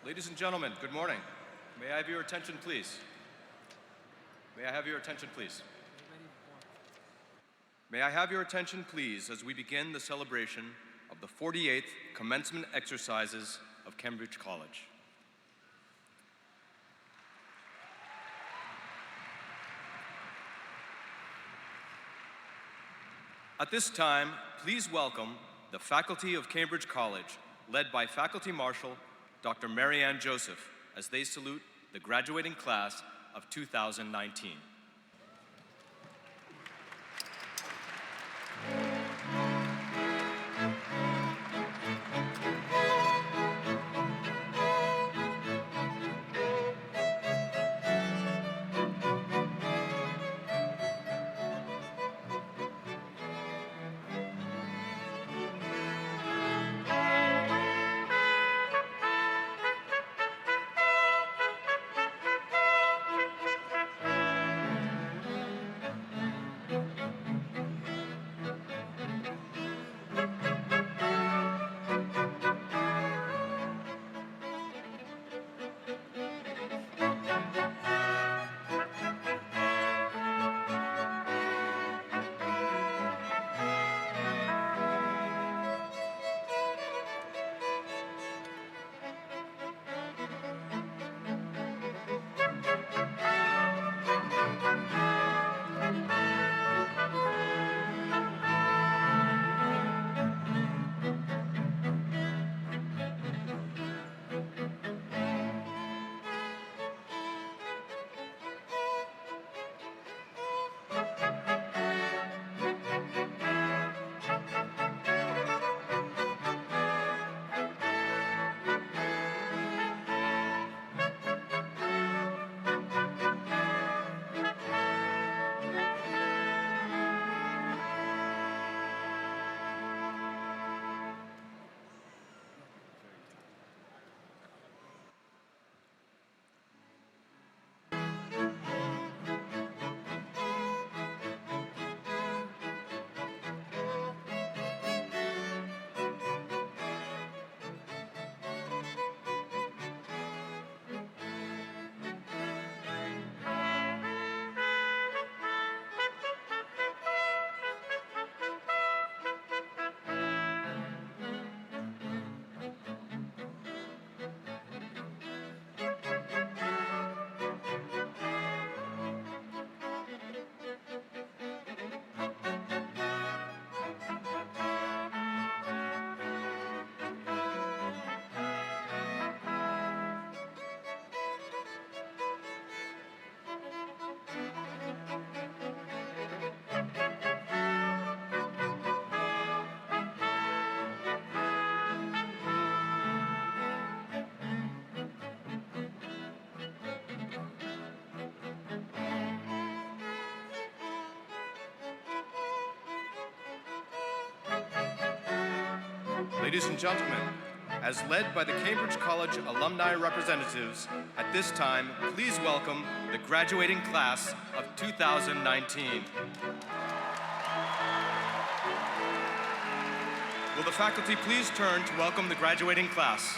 Ladies and gentlemen, good morning. May I have your attention, please? May I have your attention, please? May I have your attention, please, as we begin the celebration of the 48th Commencement exercises of Cambridge College. At this time, please welcome the faculty of Cambridge College, led by Faculty Marshal Dr. Marianne Joseph, as they salute the graduating class of 2019. Ladies and gentlemen, as led by the Cambridge College alumni representatives, at this time, please welcome the graduating class of 2019. Will the faculty please turn to welcome the graduating class?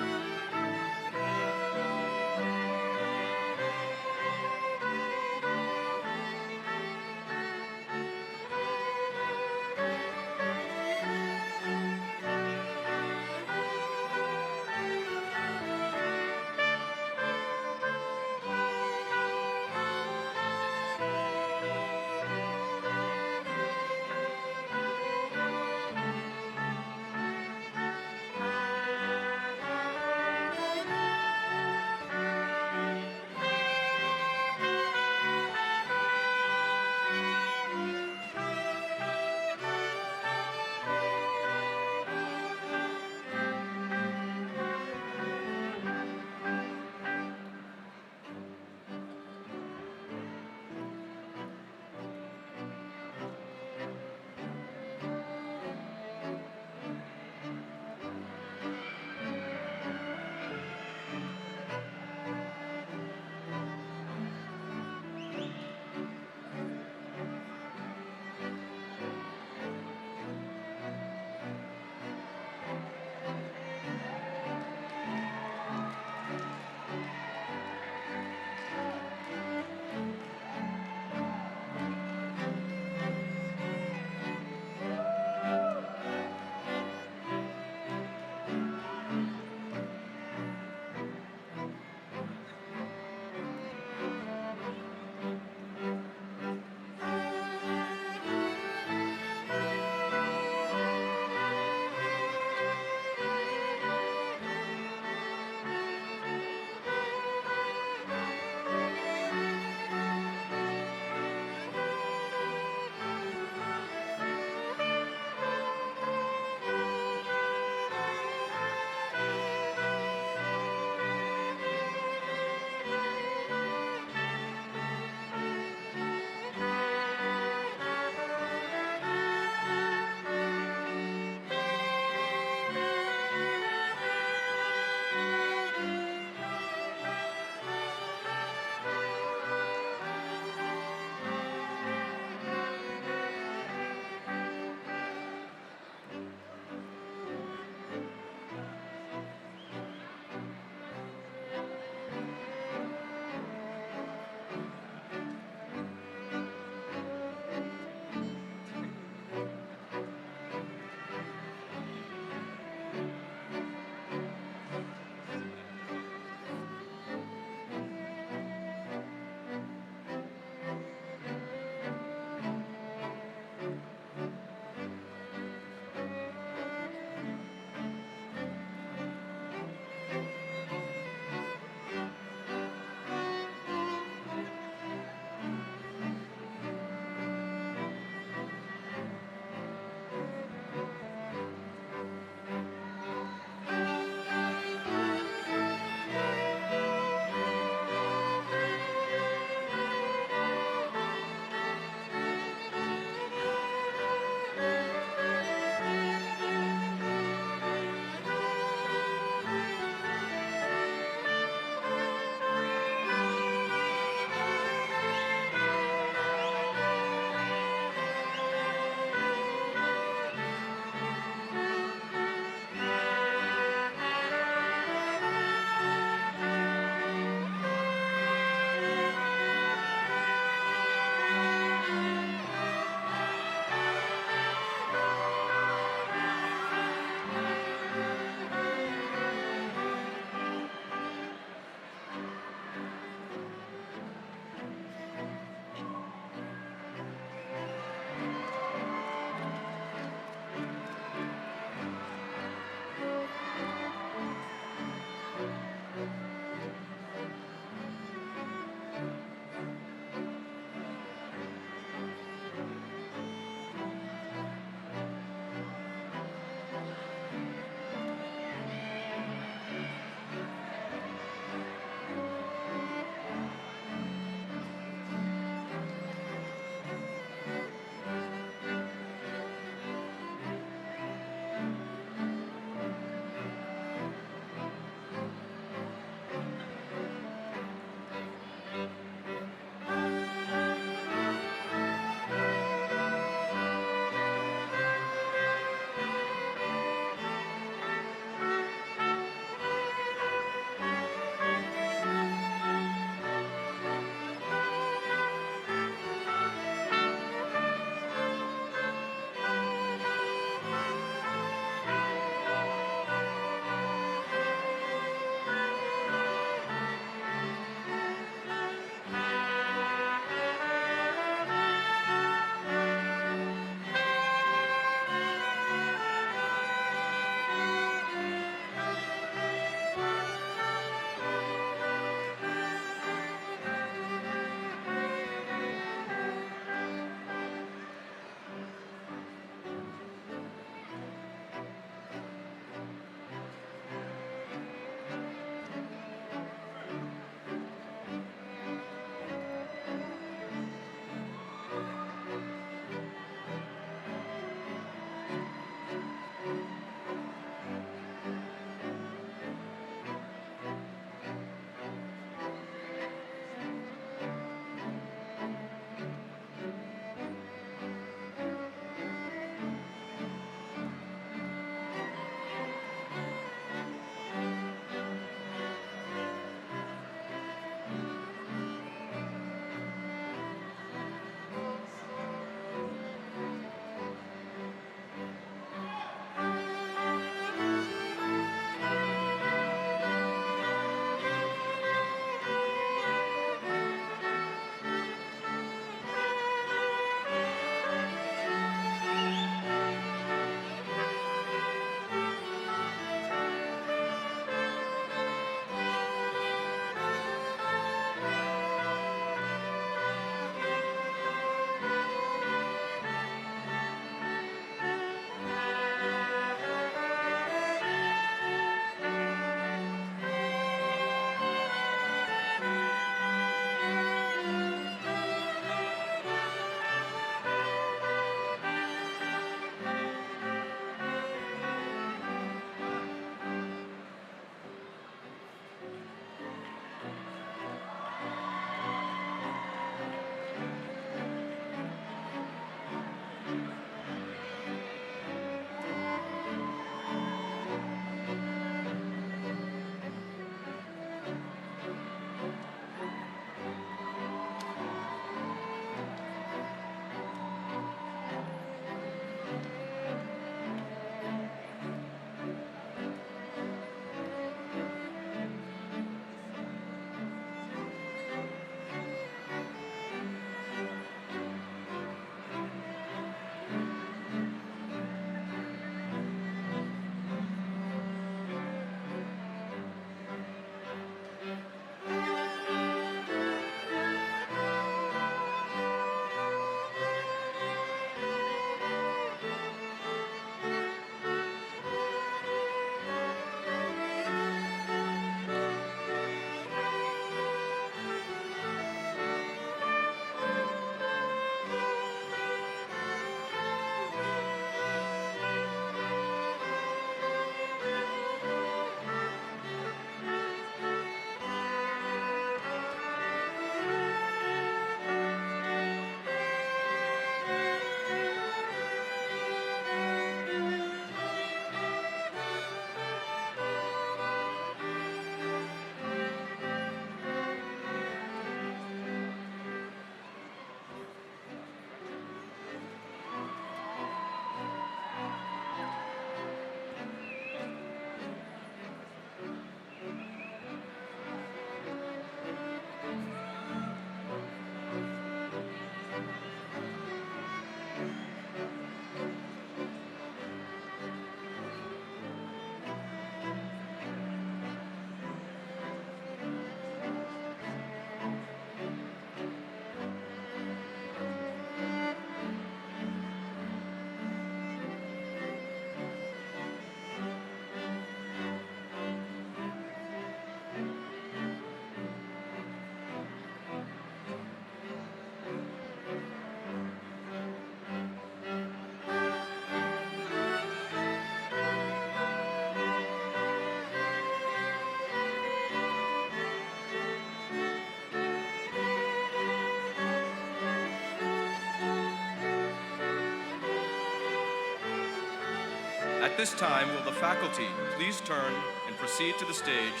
At this time, will the faculty please turn and proceed to the stage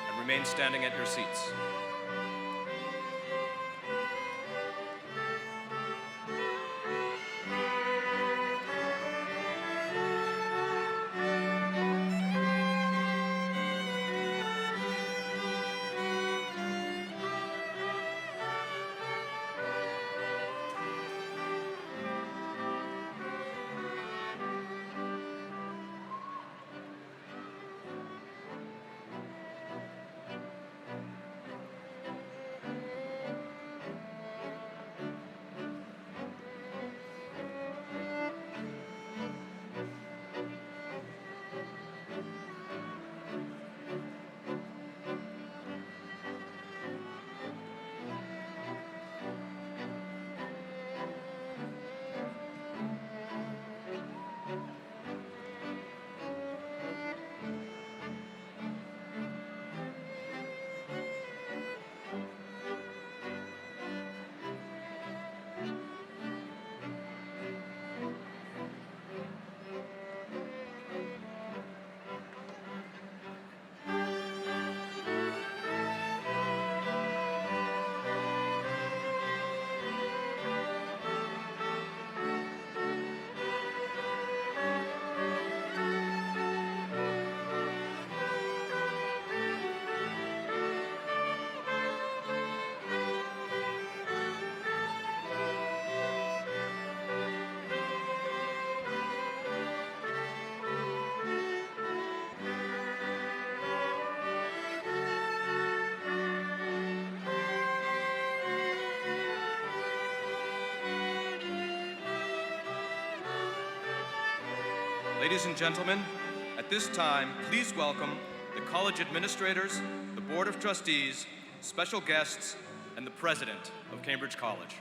and remain standing at your seats. Ladies and gentlemen, at this time, please welcome the college administrators, the Board of Trustees, special guests, and the President of Cambridge College.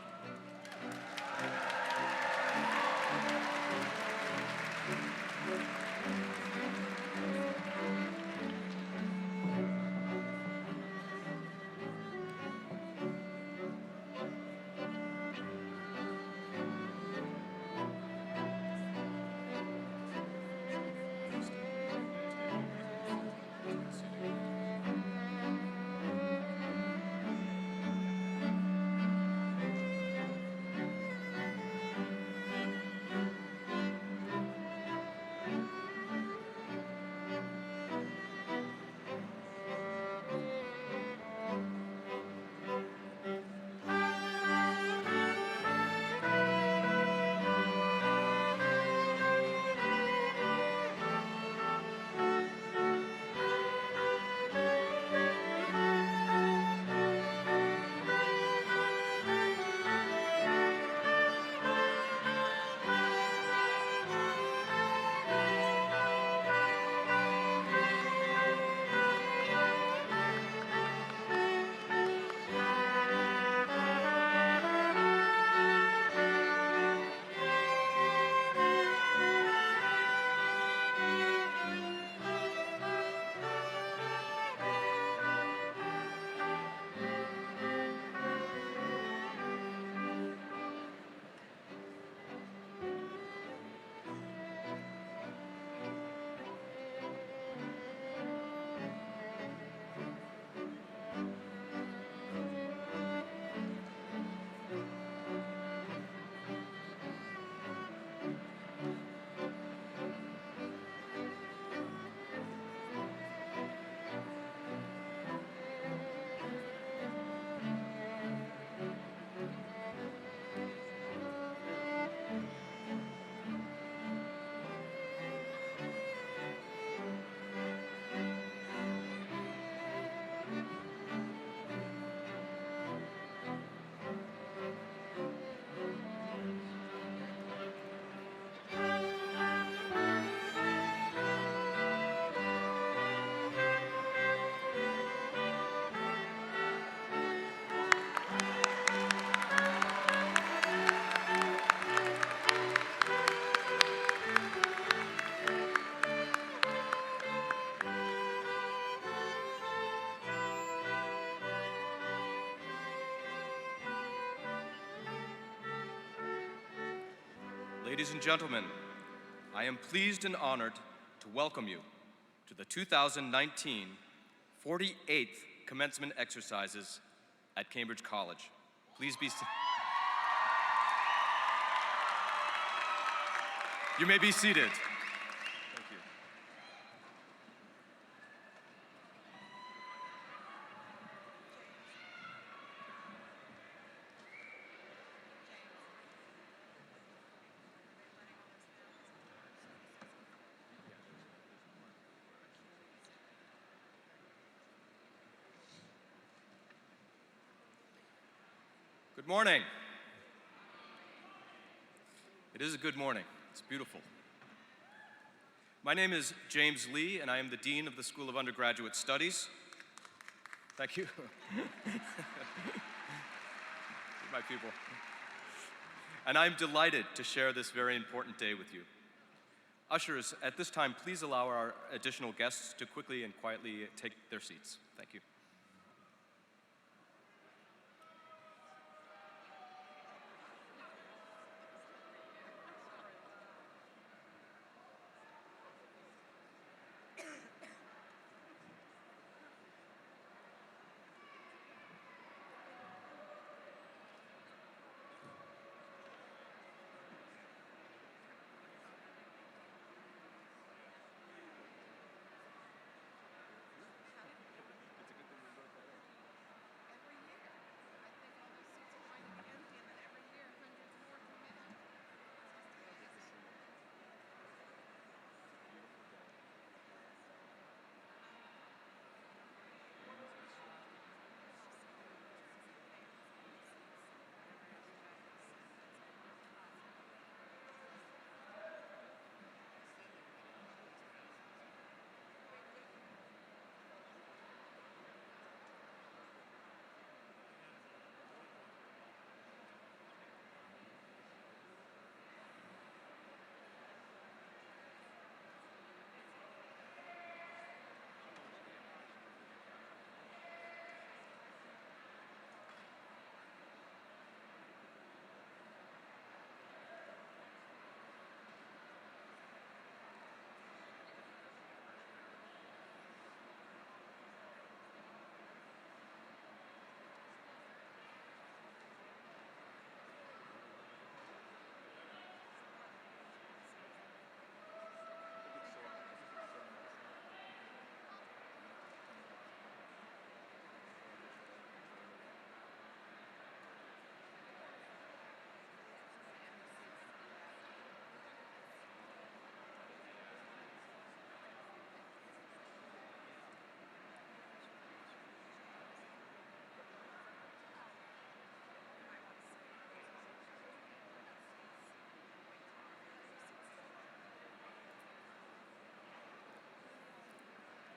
Ladies and gentlemen, I am pleased and honored to welcome you to the 2019 48th Commencement exercises at Cambridge College. Please be seated. You may be seated. Thank you. Good morning. It is a good morning. It's beautiful. My name is James Lee, and I am the Dean of the School of Undergraduate Studies. Thank you. My people. And I'm delighted to share this very important day with you. Ushers, at this time, please allow our additional guests to quickly and quietly take their seats. Thank you.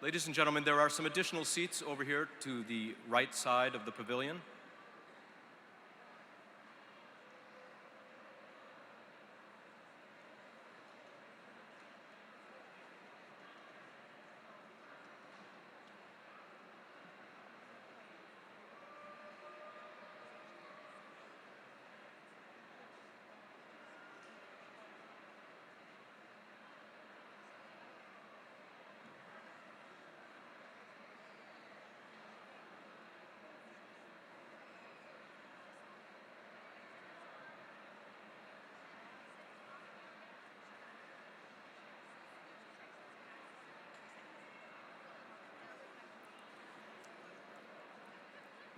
Ladies and gentlemen, there are some additional seats over here to the right side of the pavilion.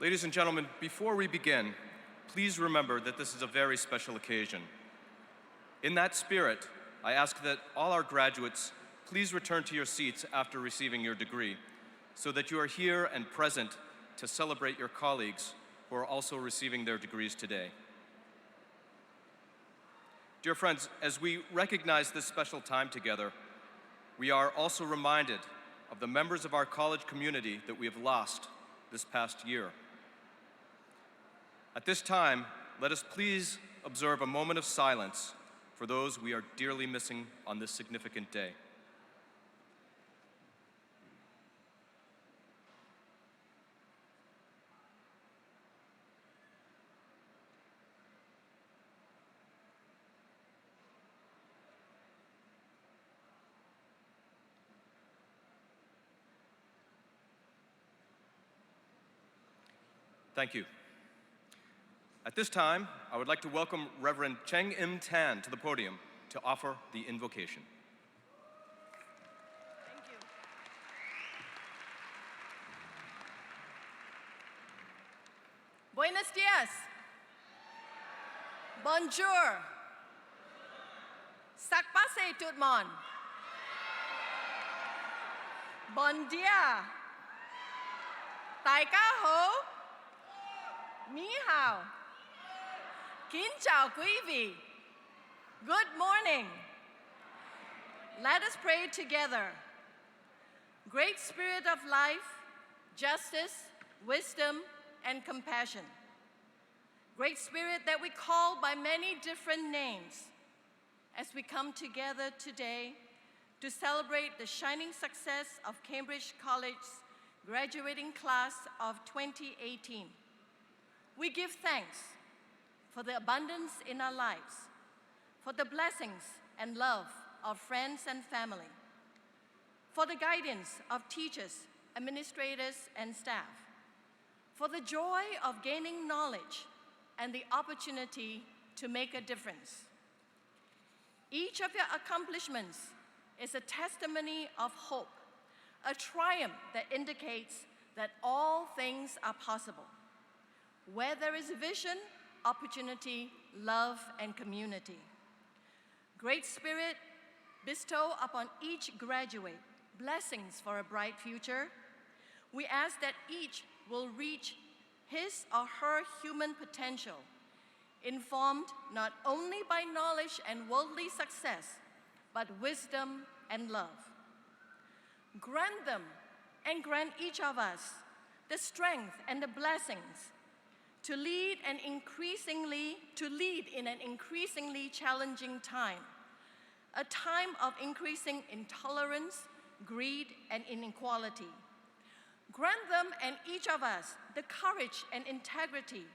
Ladies and gentlemen, before we begin, please remember that this is a very special occasion. In that spirit, I ask that all our graduates please return to your seats after receiving your degree, so that you are here and present to celebrate your colleagues who are also receiving their degrees today. Dear friends, as we recognize this special time together, we are also reminded of the members of our college community that we have lost this past year. At this time, let us please observe a moment of silence for those we are dearly missing on this significant day. Thank you. At this time, I would like to welcome Reverend Cheng Im Tan to the podium to offer the invocation. Thank you. Buenos dias. Bonjour. Sak pase tout le monde. Bon dia. Tai ca ho. Ni hao. Kính chào quý vị. Good morning. Let us pray together. Great Spirit of life, justice, wisdom, and compassion. Great Spirit that we call by many different names, as we come together today to celebrate the shining success of Cambridge College's graduating class of 2018. We give thanks for the abundance in our lives, for the blessings and love of friends and family, for the guidance of teachers, administrators, and staff, for the joy of gaining knowledge and the opportunity to make a difference. Each of your accomplishments is a testimony of hope, a triumph that indicates that all things are possible, where there is vision, opportunity, love, and community. Great Spirit, bestow upon each graduate blessings for a bright future. We ask that each will reach his or her human potential, informed not only by knowledge and worldly success, but wisdom and love. Grant them and grant each of us the strength and the blessings to lead in an increasingly challenging time, a time of increasing intolerance, greed, and inequality. Grant them and each of us the courage and integrity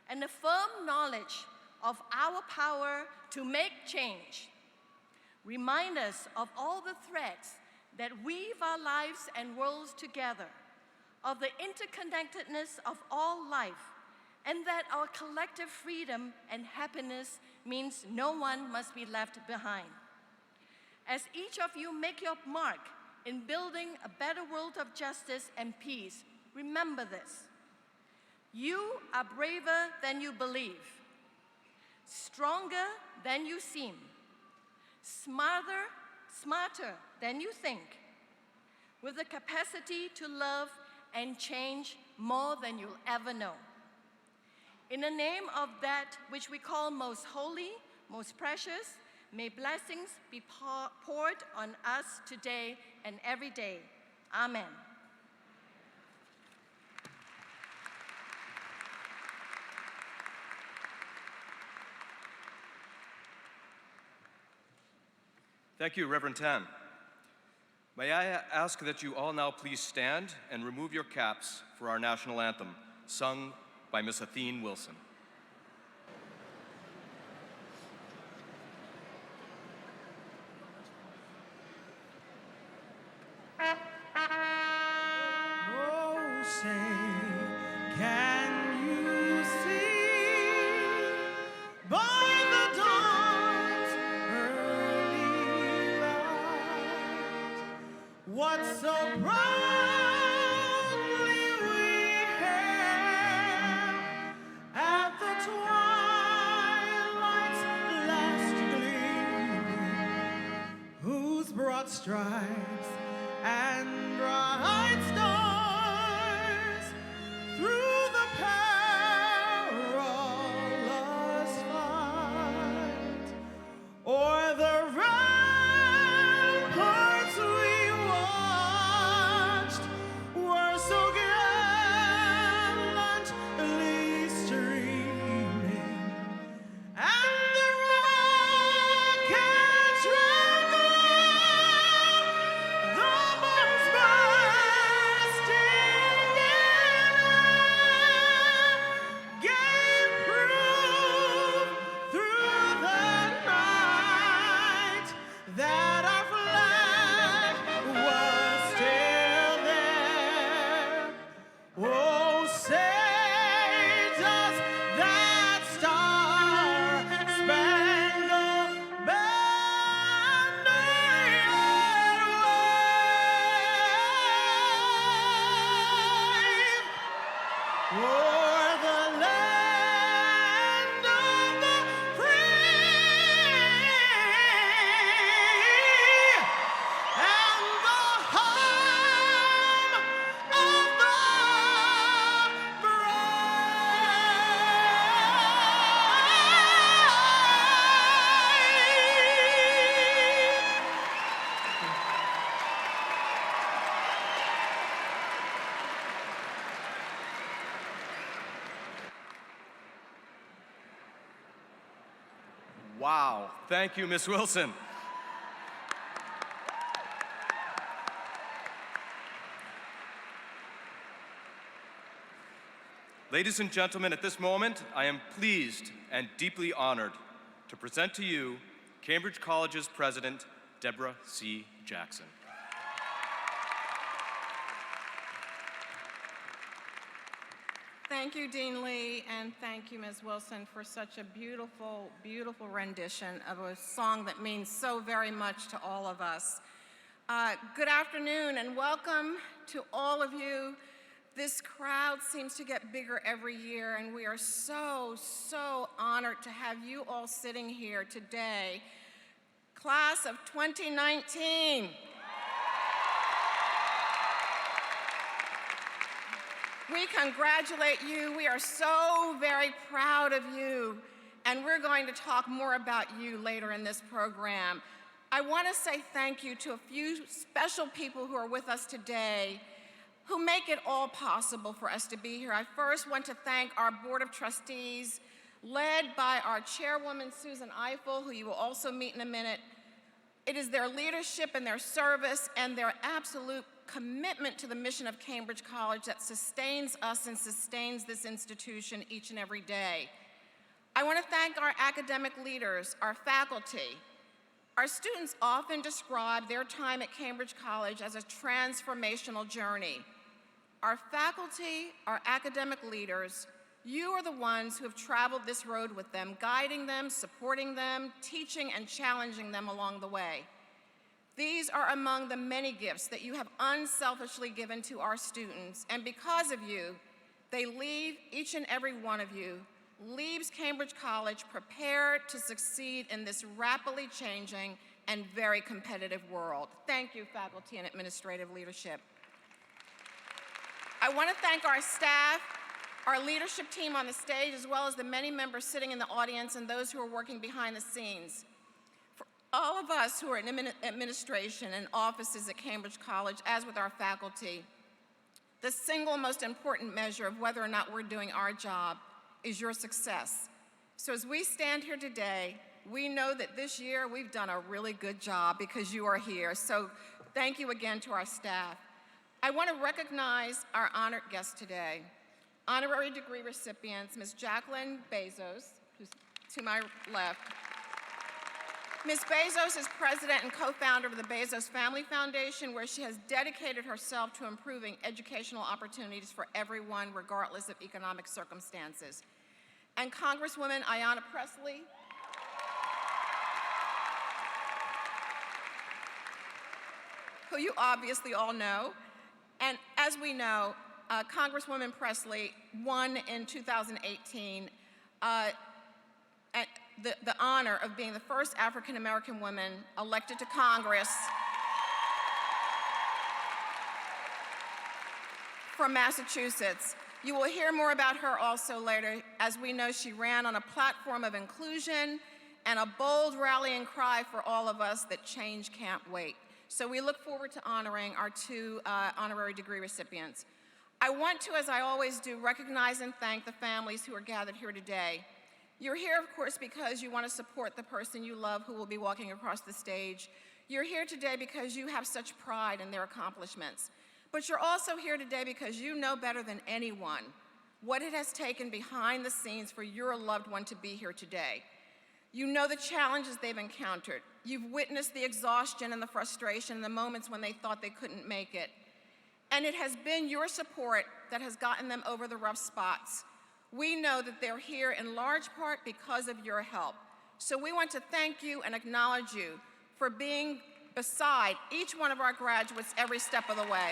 and the firm knowledge of our power to make change. Remind us of all the threads that weave our lives and worlds together, of the interconnectedness of all life, and that our collective freedom and happiness means no one must be left behind. As each of you make your mark in building a better world of justice and peace, remember this: you are braver than you believe, stronger than you seem, smarter than you think, with the capacity to love and change more than you'll ever know. In the name of that which we call most holy, most precious, may blessings be poured on us today and every day. Amen. Thank you, Reverend Tan. May I ask that you all now please stand and remove your caps for our national anthem, sung by Miss Athene Wilson. Oh, say, can you see by the dawn's early light what so proudly we hailed at the twilight's last gleaming, whose broad stripes and bright stars through the perilous fight o'er the ramparts we watched were so gallantly streaming, and the rockets ran the bombs by o'er the land of the free and the home of the Wow. Thank you, Miss Wilson. Ladies and gentlemen, at this moment, I am pleased and deeply honored to present to you Cambridge College's President, Deborah C. Jackson. Thank you, Dean Lee, and thank you, Ms. Wilson, for such a beautiful, beautiful rendition of a song that means so very much to all of us. Good afternoon and welcome to all of you. This crowd seems to get bigger every year, and we are so, so honored to have you all sitting here today. Class of 2019. We congratulate you. We are so very proud of you, and we're going to talk more about you later in this program. I want to say thank you to a few special people who are with us today who make it all possible for us to be here. I first want to thank our Board of Trustees, led by our Chairwoman, Susan Eiffel, who you will also meet in a minute. It is their leadership and their service and their absolute commitment to the mission of Cambridge College that sustains us and sustains this institution each and every day. I want to thank our academic leaders, our faculty. Our students often describe their time at Cambridge College as a transformational journey. Our faculty, our academic leaders, you are the ones who have traveled this road with them, guiding them, supporting them, teaching and challenging them along the way. These are among the many gifts that you have unselfishly given to our students, and because of you, they leave, each and every one of you, leaves Cambridge College prepared to succeed in this rapidly changing and very competitive world. Thank you, faculty and administrative leadership. I want to thank our staff, our leadership team on the stage, as well as the many members sitting in the audience and those who are working behind the scenes. All of us who are in administration and offices at Cambridge College, as with our faculty, the single most important measure of whether or not we're doing our job is your success. So as we stand here today, we know that this year we've done a really good job because you are here. So thank you again to our staff. I want to recognize our honored guests today. Honorary degree recipients, Ms. Jacqueline Bezos, who's to my left. Ms. Bezos is president and co-founder of the Bezos Family Foundation, where she has dedicated herself to improving educational opportunities for everyone, regardless of economic circumstances. And Congresswoman Ayanna Pressley, who you obviously all know. And as we know, Congresswoman Pressley won in 2018 the honor of being the first African-American woman elected to Congress from Massachusetts. You will hear more about her also later. As we know, she ran on a platform of inclusion and a bold rallying cry for all of us that change can't wait. So we look forward to honoring our two honorary degree recipients. I want to, as I always do, recognize and thank the families who are gathered here today. You're here, of course, because you want to support the person you love who will be walking across the stage. You're here today because you have such pride in their accomplishments. But you're also here today because you know better than anyone what it has taken behind the scenes for your loved one to be here today. You know the challenges they've encountered. You've witnessed the exhaustion and the frustration in the moments when they thought they couldn't make it. And it has been your support that has gotten them over the rough spots. We know that they're here in large part because of your help. So we want to thank you and acknowledge you for being beside each one of our graduates every step of the way.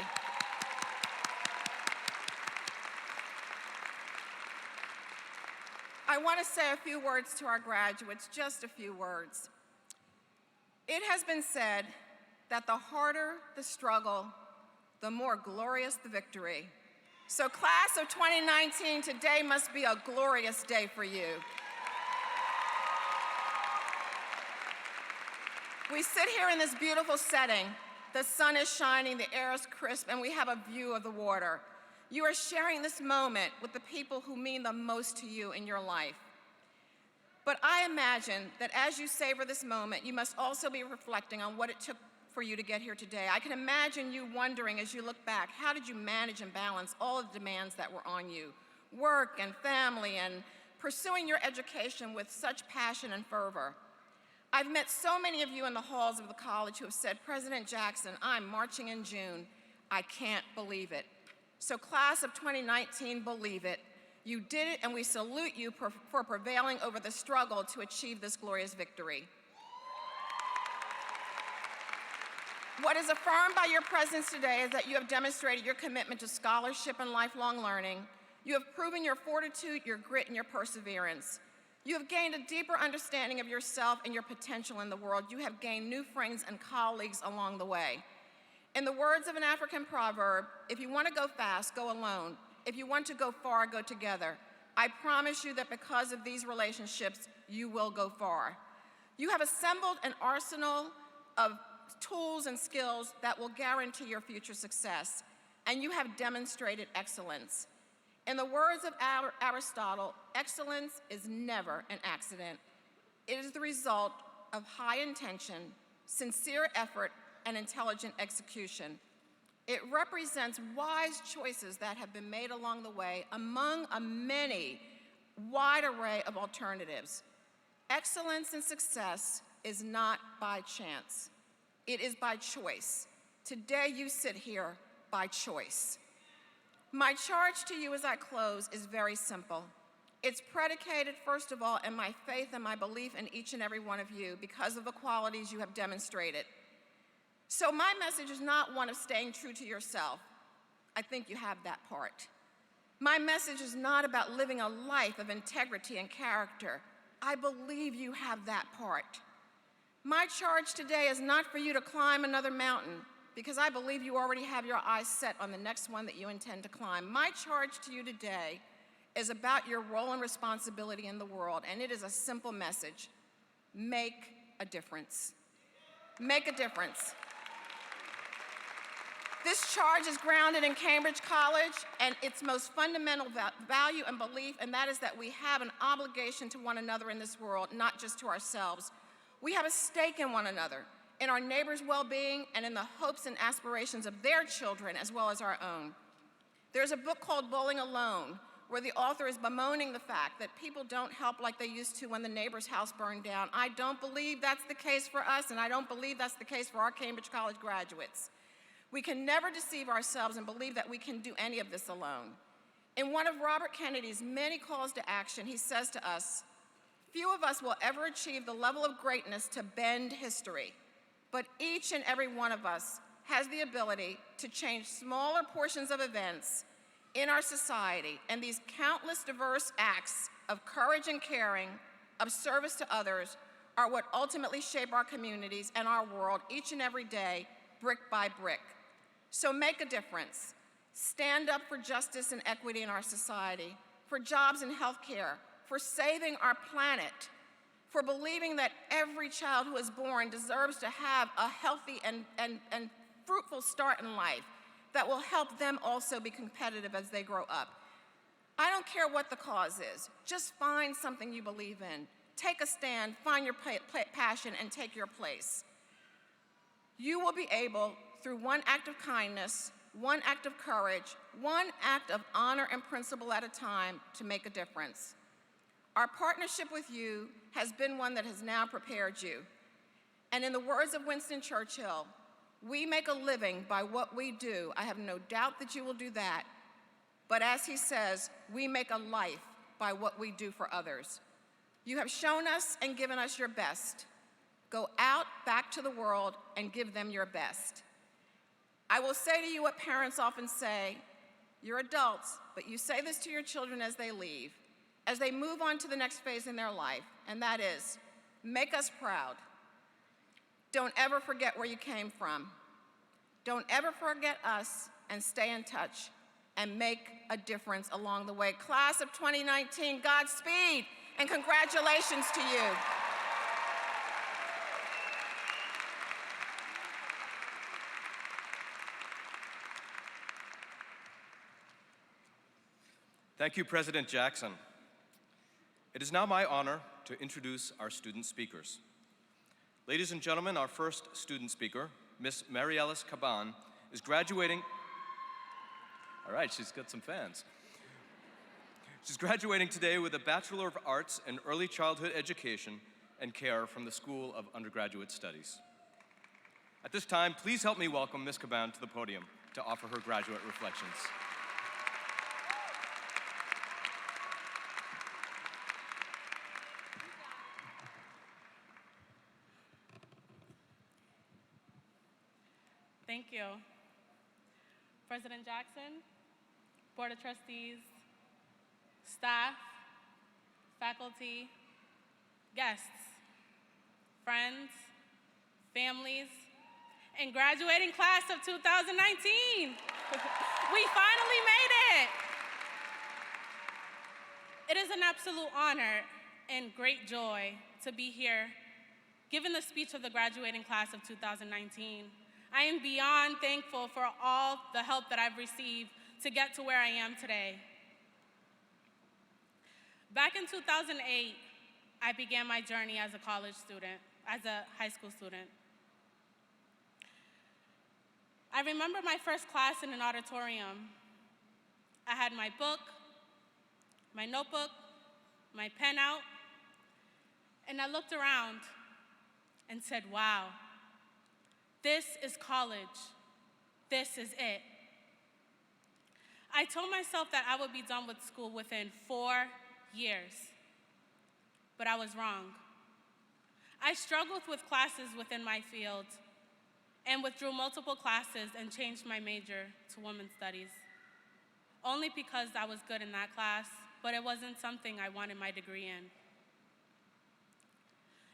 I want to say a few words to our graduates, just a few words. It has been said that the harder the struggle, the more glorious the victory. So class of 2019, today must be a glorious day for you. We sit here in this beautiful setting. The sun is shining, the air is crisp, and we have a view of the water. You are sharing this moment with the people who mean the most to you in your life. But I imagine that as you savor this moment, you must also be reflecting on what it took for you to get here today. I can imagine you wondering as you look back, how did you manage and balance all of the demands that were on you? Work and family and pursuing your education with such passion and fervor. I've met so many of you in the halls of the college who have said, President Jackson, I'm marching in June. I can't believe it. So class of 2019, believe it. You did it, and we salute you for prevailing over the struggle to achieve this glorious victory. What is affirmed by your presence today is that you have demonstrated your commitment to scholarship and lifelong learning. You have proven your fortitude, your grit, and your perseverance. You have gained a deeper understanding of yourself and your potential in the world. You have gained new friends and colleagues along the way. In the words of an African proverb, if you want to go fast, go alone. If you want to go far, go together. I promise you that because of these relationships, you will go far. You have assembled an arsenal of tools and skills that will guarantee your future success, and you have demonstrated excellence. In the words of Aristotle, excellence is never an accident. It is the result of high intention, sincere effort, and intelligent execution. It represents wise choices that have been made along the way among a many wide array of alternatives. Excellence and success is not by chance. It is by choice. Today you sit here by choice. My charge to you as I close is very simple. It's predicated, first of all, in my faith and my belief in each and every one of you because of the qualities you have demonstrated. So my message is not one of staying true to yourself. I think you have that part. My message is not about living a life of integrity and character. I believe you have that part. My charge today is not for you to climb another mountain, because I believe you already have your eyes set on the next one that you intend to climb. My charge to you today is about your role and responsibility in the world, and it is a simple message. Make a difference. Make a difference. This charge is grounded in Cambridge College and its most fundamental value and belief, and that is that we have an obligation to one another in this world, not just to ourselves. We have a stake in one another, in our neighbors' well-being, and in the hopes and aspirations of their children as well as our own. There's a book called Bowling Alone, where the author is bemoaning the fact that people don't help like they used to when the neighbor's house burned down. I don't believe that's the case for us, and I don't believe that's the case for our Cambridge College graduates. We can never deceive ourselves and believe that we can do any of this alone. In one of Robert Kennedy's many calls to action, he says to us, few of us will ever achieve the level of greatness to bend history, but each and every one of us has the ability to change smaller portions of events in our society, and these countless diverse acts of courage and caring, of service to others, are what ultimately shape our communities and our world each and every day, brick by brick. So make a difference. Stand up for justice and equity in our society, for jobs and healthcare, for saving our planet, for believing that every child who is born deserves to have a healthy and fruitful start in life that will help them also be competitive as they grow up. I don't care what the cause is. Just find something you believe in. Take a stand, find your passion, and take your place. You will be able, through one act of kindness, one act of courage, one act of honor and principle at a time, to make a difference. Our partnership with you has been one that has now prepared you. And in the words of Winston Churchill, we make a living by what we do. I have no doubt that you will do that. But as he says, we make a life by what we do for others. You have shown us and given us your best. Go out back to the world and give them your best. I will say to you what parents often say. You're adults, but you say this to your children as they leave. as they move on to the next phase in their life, and that is, make us proud. Don't ever forget where you came from. Don't ever forget us, and stay in touch and make a difference along the way. Class of 2019, Godspeed and congratulations to you. Thank you, President Jackson. It is now my honor to introduce our student speakers. Ladies and gentlemen, our first student speaker, Miss Mariellis Caban, is graduating. All right, she's got some fans. She's graduating today with a Bachelor of Arts in Early Childhood Education and Care from the School of Undergraduate Studies. At this time, please help me welcome Ms. Caban to the podium to offer her graduate reflections. Thank you. President Jackson, Board of Trustees, staff, faculty, guests, friends, families, and graduating class of 2019. We finally made it. It is an absolute honor and great joy to be here, giving the speech of the graduating class of 2019. I am beyond thankful for all the help that I've received to get to where I am today. Back in 2008, I began my journey as a college student, as a high school student. I remember my first class in an auditorium. I had my book, my notebook, my pen out, and I looked around and said, wow. This is college. This is it. I told myself that I would be done with school within 4 years, but I was wrong. I struggled with classes within my field and withdrew multiple classes and changed my major to women's studies, only because I was good in that class, but it wasn't something I wanted my degree in.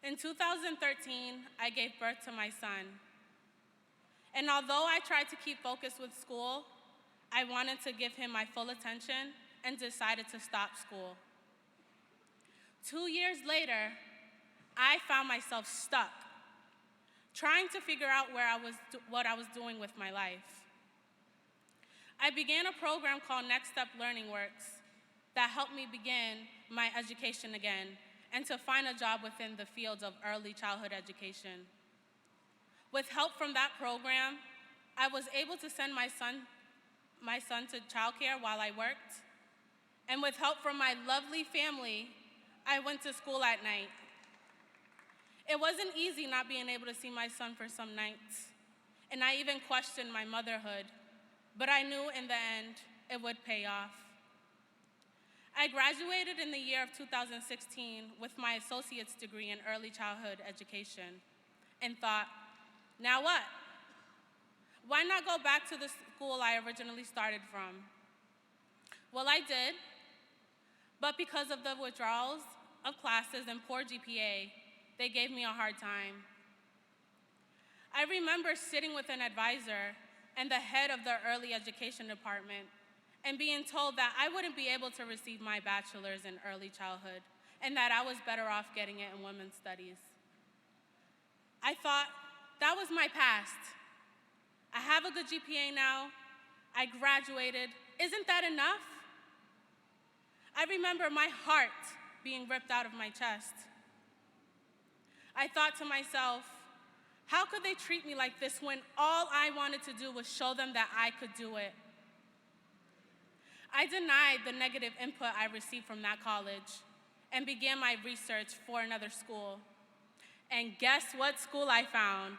In 2013, I gave birth to my son. And although I tried to keep focused with school, I wanted to give him my full attention and decided to stop school. 2 years later, I found myself stuck, trying to figure out what I was doing with my life. I began a program called Next Step Learning Works that helped me begin my education again and to find a job within the fields of early childhood education. With help from that program, I was able to send my son to childcare while I worked. And with help from my lovely family, I went to school at night. It wasn't easy not being able to see my son for some nights, and I even questioned my motherhood, but I knew in the end it would pay off. I graduated in the year of 2016 with my associate's degree in early childhood education and thought, now what? Why not go back to the school I originally started from? Well, I did, but because of the withdrawals of classes and poor GPA, they gave me a hard time. I remember sitting with an advisor and the head of the early education department and being told that I wouldn't be able to receive my bachelor's in early childhood and that I was better off getting it in women's studies. I thought, that was my past. I have a good GPA now. I graduated. Isn't that enough? I remember my heart being ripped out of my chest. I thought to myself, how could they treat me like this when all I wanted to do was show them that I could do it? I denied the negative input I received from that college and began my research for another school. And guess what school I found?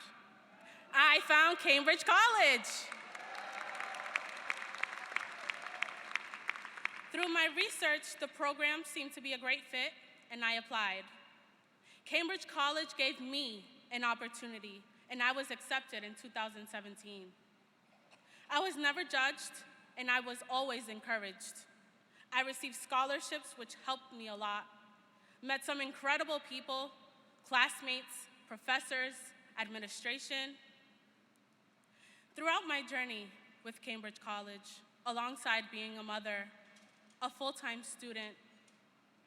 I found Cambridge College. Through my research, the program seemed to be a great fit, and I applied. Cambridge College gave me an opportunity, and I was accepted in 2017. I was never judged, and I was always encouraged. I received scholarships, which helped me a lot. Met some incredible people, classmates, professors, administration. Throughout my journey with Cambridge College, alongside being a mother, a full-time student,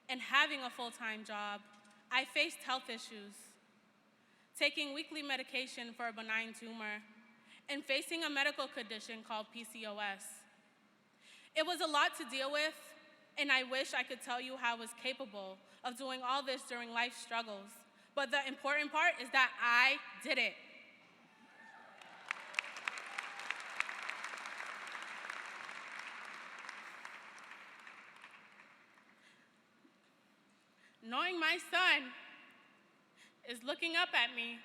and having a full-time job, I faced health issues, taking weekly medication for a benign tumor, and facing a medical condition called PCOS. It was a lot to deal with, and I wish I could tell you how I was capable of doing all this during life's struggles. But the important part is that I did it. Knowing my son is looking up at me,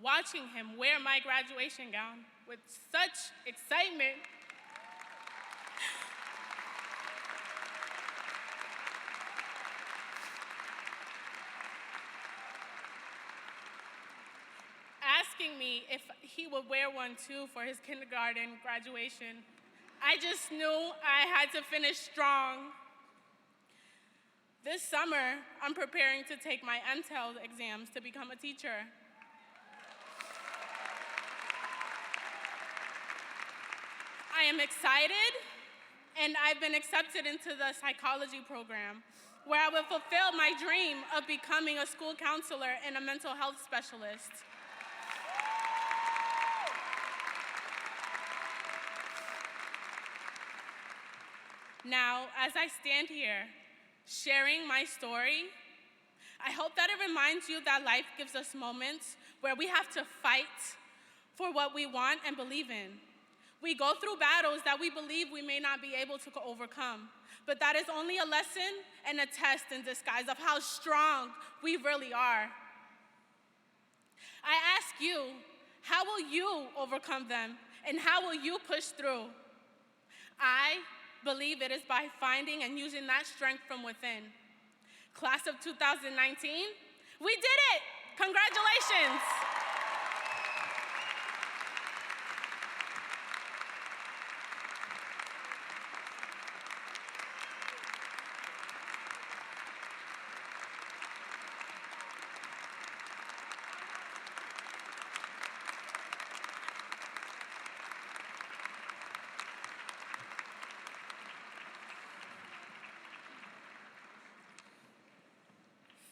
watching him wear my graduation gown with such excitement, asking me if he would wear one too for his kindergarten graduation, I just knew I had to finish strong. This summer, I'm preparing to take my Untitled exams to become a teacher. I am excited, and I've been accepted into the psychology program, where I will fulfill my dream of becoming a school counselor and a mental health specialist. Now, as I stand here, sharing my story, I hope that it reminds you that life gives us moments where we have to fight for what we want and believe in. We go through battles that we believe we may not be able to overcome, but that is only a lesson and a test in disguise of how strong we really are. I ask you, how will you overcome them, and how will you push through? I believe it is by finding and using that strength from within. Class of 2019, we did it! Congratulations!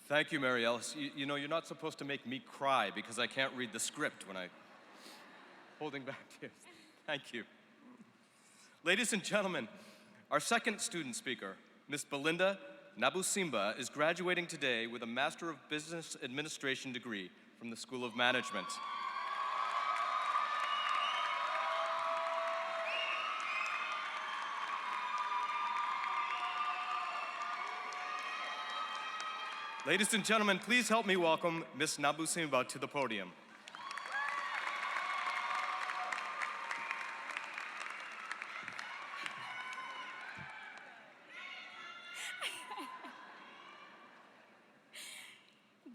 Thank you, Mary Ellis. You know, you're not supposed to make me cry because I can't read the script when I'm holding back tears. Thank you. Ladies and gentlemen, our second student speaker, Miss Belinda Naboo Simba, is graduating today with a Master of Business Administration degree from the School of Management. Ladies and gentlemen, please help me welcome Miss Naboo Simba to the podium.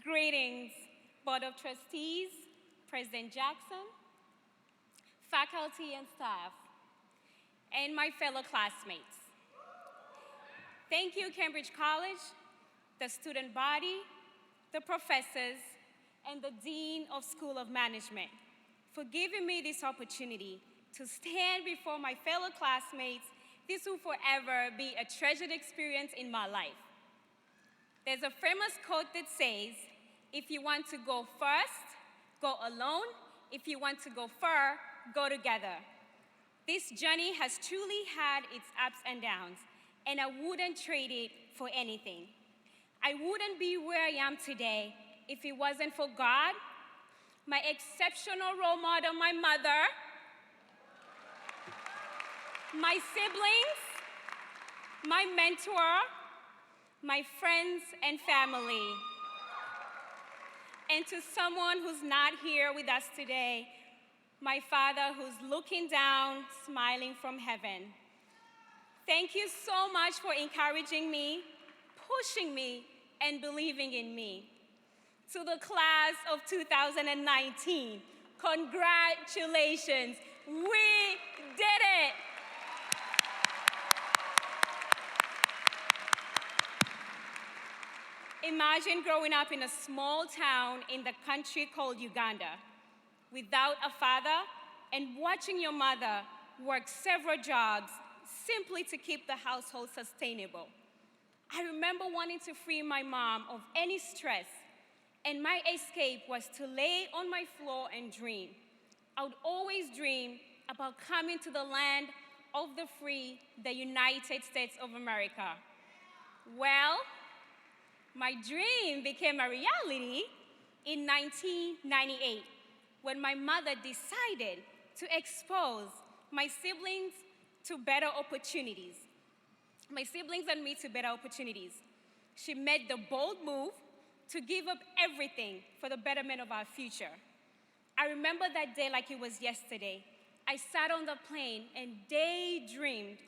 Greetings, Board of Trustees, President Jackson, faculty and staff, and my fellow classmates. Thank you, Cambridge College, the student body, the professors, and the Dean of School of Management for giving me this opportunity to stand before my fellow classmates. This will forever be a treasured experience in my life. There's a famous quote that says, if you want to go first, go alone. If you want to go far, go together. This journey has truly had its ups and downs, and I wouldn't trade it for anything. I wouldn't be where I am today if it wasn't for God, my exceptional role model, my mother, my siblings, my mentor, my friends and family. And to someone who's not here with us today, my Father who's looking down, smiling from heaven. Thank you so much for encouraging me, pushing me, and believing in me. To the class of 2019, congratulations, we did it! Imagine growing up in a small town in the country called Uganda without a father and watching your mother work several jobs simply to keep the household sustainable. I remember wanting to free my mom of any stress, and my escape was to lay on my floor and dream. I would always dream about coming to the land of the free, the United States of America. Well, my dream became a reality in 1998 when my mother decided to expose my siblings to better opportunities. My siblings and me to better opportunities. She made the bold move to give up everything for the betterment of our future. I remember that day like it was yesterday. I sat on the plane and daydreamed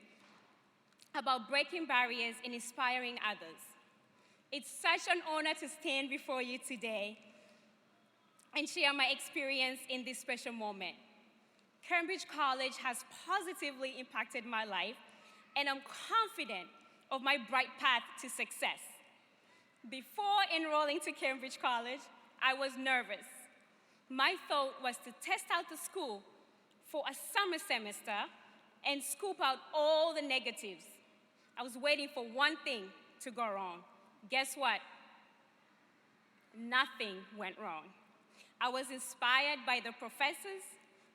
about breaking barriers and inspiring others. It's such an honor to stand before you today and share my experience in this special moment. Cambridge College has positively impacted my life, and I'm confident of my bright path to success. Before enrolling to Cambridge College, I was nervous. My thought was to test out the school for a summer semester and scoop out all the negatives. I was waiting for one thing to go wrong. Guess what? Nothing went wrong. I was inspired by the professors,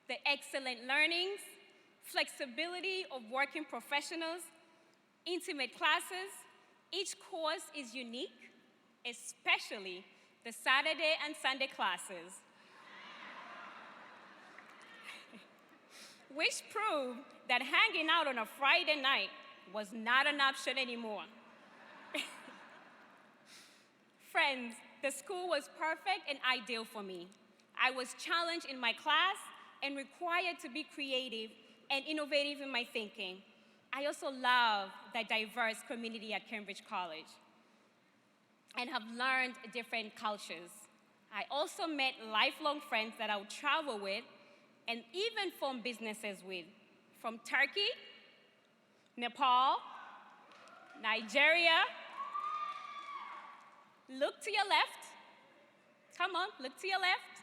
the excellent learnings, flexibility of working professionals, intimate classes. Each course is unique, especially the Saturday and Sunday classes, which proved that hanging out on a Friday night was not an option anymore. Friends, the school was perfect and ideal for me. I was challenged in my class and required to be creative and innovative in my thinking. I also love the diverse community at Cambridge College and have learned different cultures. I also met lifelong friends that I would travel with and even form businesses with, from Turkey, Nepal, Nigeria. Look to your left. Come on, look to your left.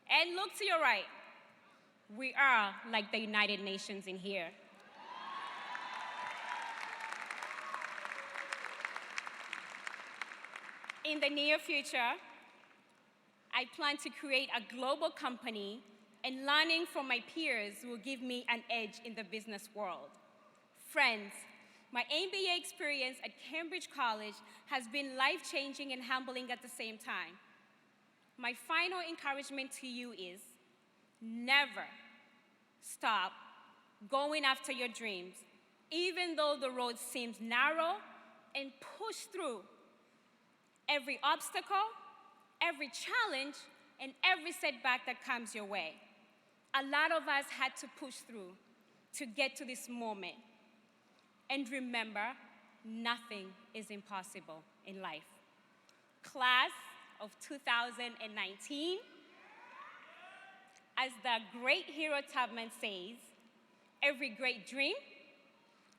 And look to your right. We are like the United Nations in here. In the near future, I plan to create a global company, and learning from my peers will give me an edge in the business world. Friends, my MBA experience at Cambridge College has been life-changing and humbling at the same time. My final encouragement to you is never stop going after your dreams, even though the road seems narrow, and push through every obstacle, every challenge, and every setback that comes your way. A lot of us had to push through to get to this moment. And remember, nothing is impossible in life. Class of 2019, as the great hero Tubman says, every great dream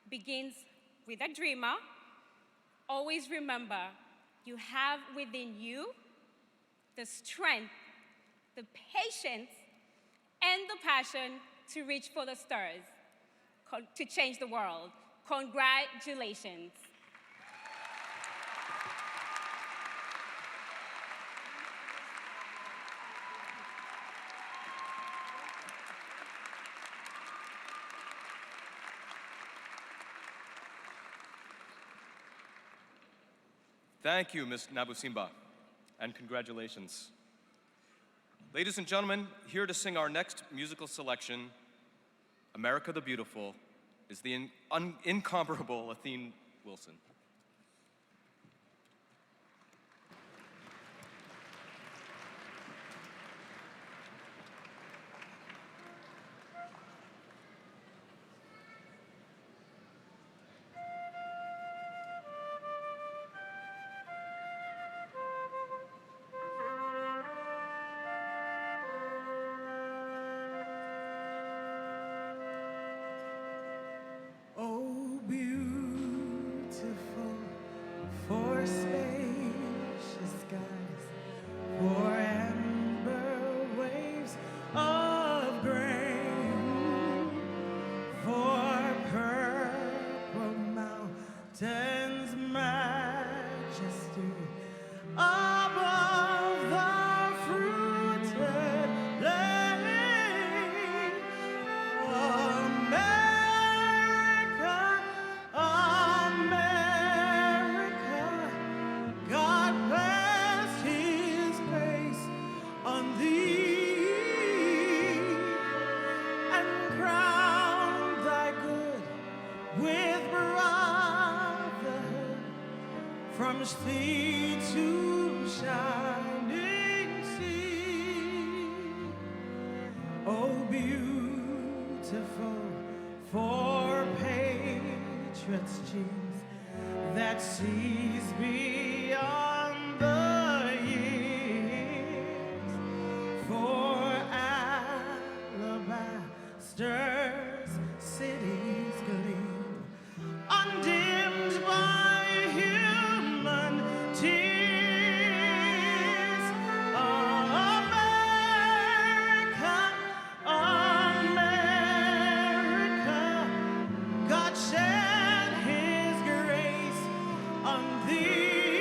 begins with a dreamer. Always remember, you have within you the strength, the patience, and the passion to reach for the stars, to change the world. Congratulations. Thank you, Ms. Naboo Simba, and congratulations. Ladies and gentlemen, here to sing our next musical selection, America the Beautiful, is the incomparable Athene Wilson. Oh, beautiful stands majesty above the fruited plain. America, America, God bless his grace on thee and crown thy good with brotherhood from sea to shining sea. Oh, beautiful for patriots' dreams that sees beyond the years, for alabaster's cities gleam, undimmed by human tears. America, America, God shed his grace on thee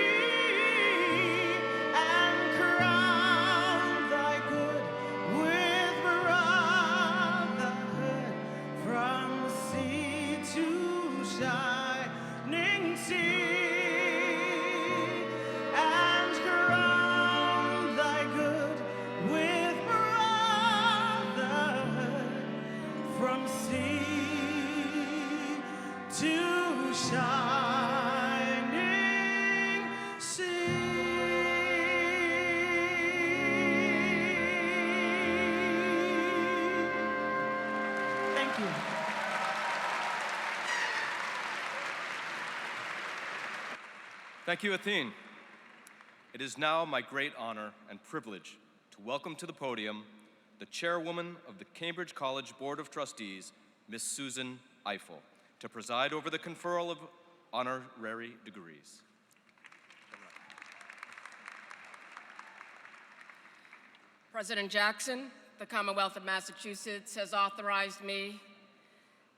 and crown thy good with brotherhood from sea to shining sea, and crown thy good with brotherhood from sea to shining sea. Thank you. Thank you, Athene. It is now my great honor and privilege to welcome to the podium the chairwoman of the Cambridge College Board of Trustees, Miss Susan Eiffel, to preside over the conferral of honorary degrees. President Jackson, the Commonwealth of Massachusetts has authorized me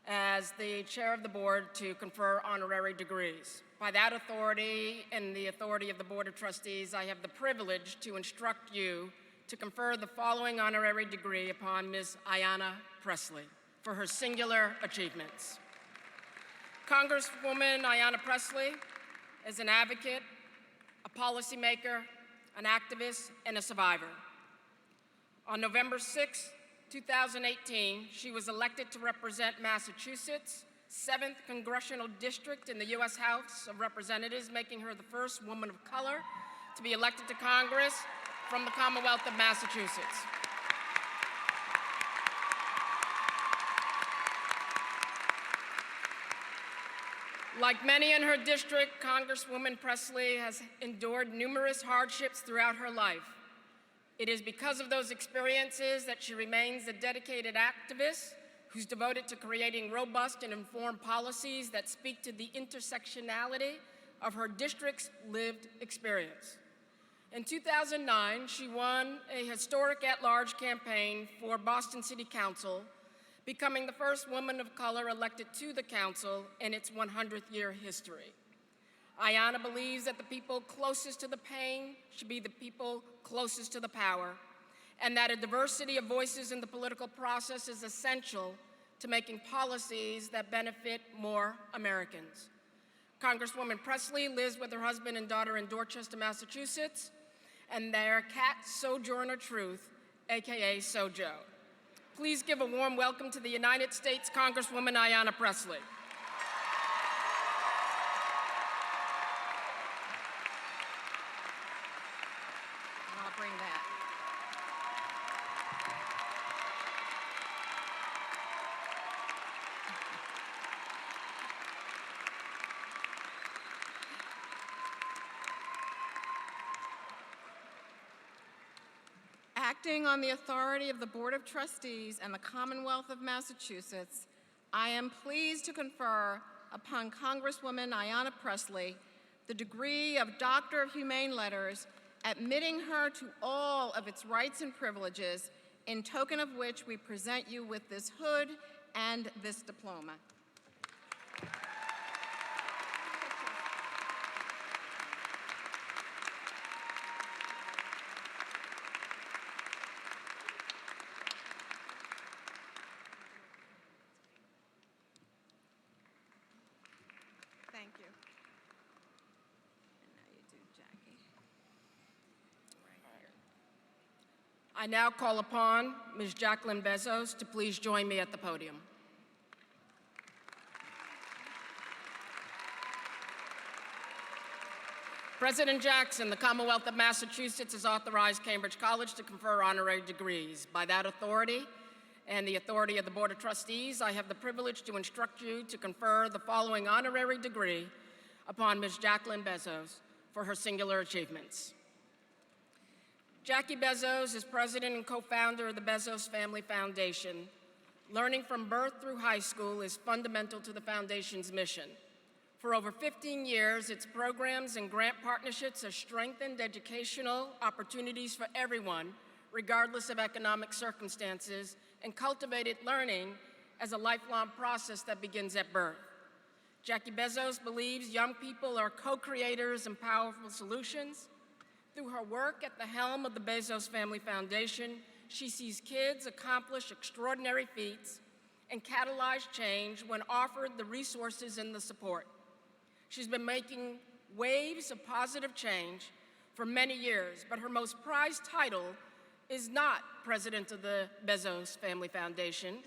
as the chair of the board to confer honorary degrees. By that authority and the authority of the Board of Trustees, I have the privilege to instruct you to confer the following honorary degree upon Ms. Ayanna Pressley for her singular achievements. Congresswoman Ayanna Pressley is an advocate, a policymaker, an activist, and a survivor. On November 6, 2018, she was elected to represent Massachusetts' 7th Congressional District in the U.S. House of Representatives, making her the first woman of color to be elected to Congress from the Commonwealth of Massachusetts. Like many in her district, Congresswoman Pressley has endured numerous hardships throughout her life. It is because of those experiences that she remains a dedicated activist who's devoted to creating robust and informed policies that speak to the intersectionality of her district's lived experience. In 2009, she won a historic at-large campaign for Boston City Council, becoming the first woman of color elected to the council in its 100th year history. Ayanna believes that the people closest to the pain should be the people closest to the power, and that a diversity of voices in the political process is essential to making policies that benefit more Americans. Congresswoman Pressley lives with her husband and daughter in Dorchester, Massachusetts, and their cat, Sojourner Truth, AKA Sojo. Please give a warm welcome to the United States Congresswoman Ayanna Pressley. I'll bring that. Acting on the authority of the Board of Trustees and the Commonwealth of Massachusetts, I am pleased to confer upon Congresswoman Ayanna Pressley the degree of Doctor of Humane Letters, admitting her to all of its rights and privileges, in token of which we present you with this hood and this diploma. Thank you. And now you do Jackie. Right here. I now call upon Ms. Jacqueline Bezos to please join me at the podium. President Jackson, the Commonwealth of Massachusetts has authorized Cambridge College to confer honorary degrees. By that authority and the authority of the Board of Trustees, I have the privilege to instruct you to confer the following honorary degree upon Ms. Jacqueline Bezos for her singular achievements. Jackie Bezos is president and co-founder of the Bezos Family Foundation. Learning from birth through high school is fundamental to the foundation's mission. For over 15 years, its programs and grant partnerships have strengthened educational opportunities for everyone, regardless of economic circumstances, and cultivated learning as a lifelong process that begins at birth. Jackie Bezos believes young people are co-creators and powerful solutions. Through her work at the helm of the Bezos Family Foundation, she sees kids accomplish extraordinary feats and catalyze change when offered the resources and the support. She's been making waves of positive change for many years, but her most prized title is not president of the Bezos Family Foundation,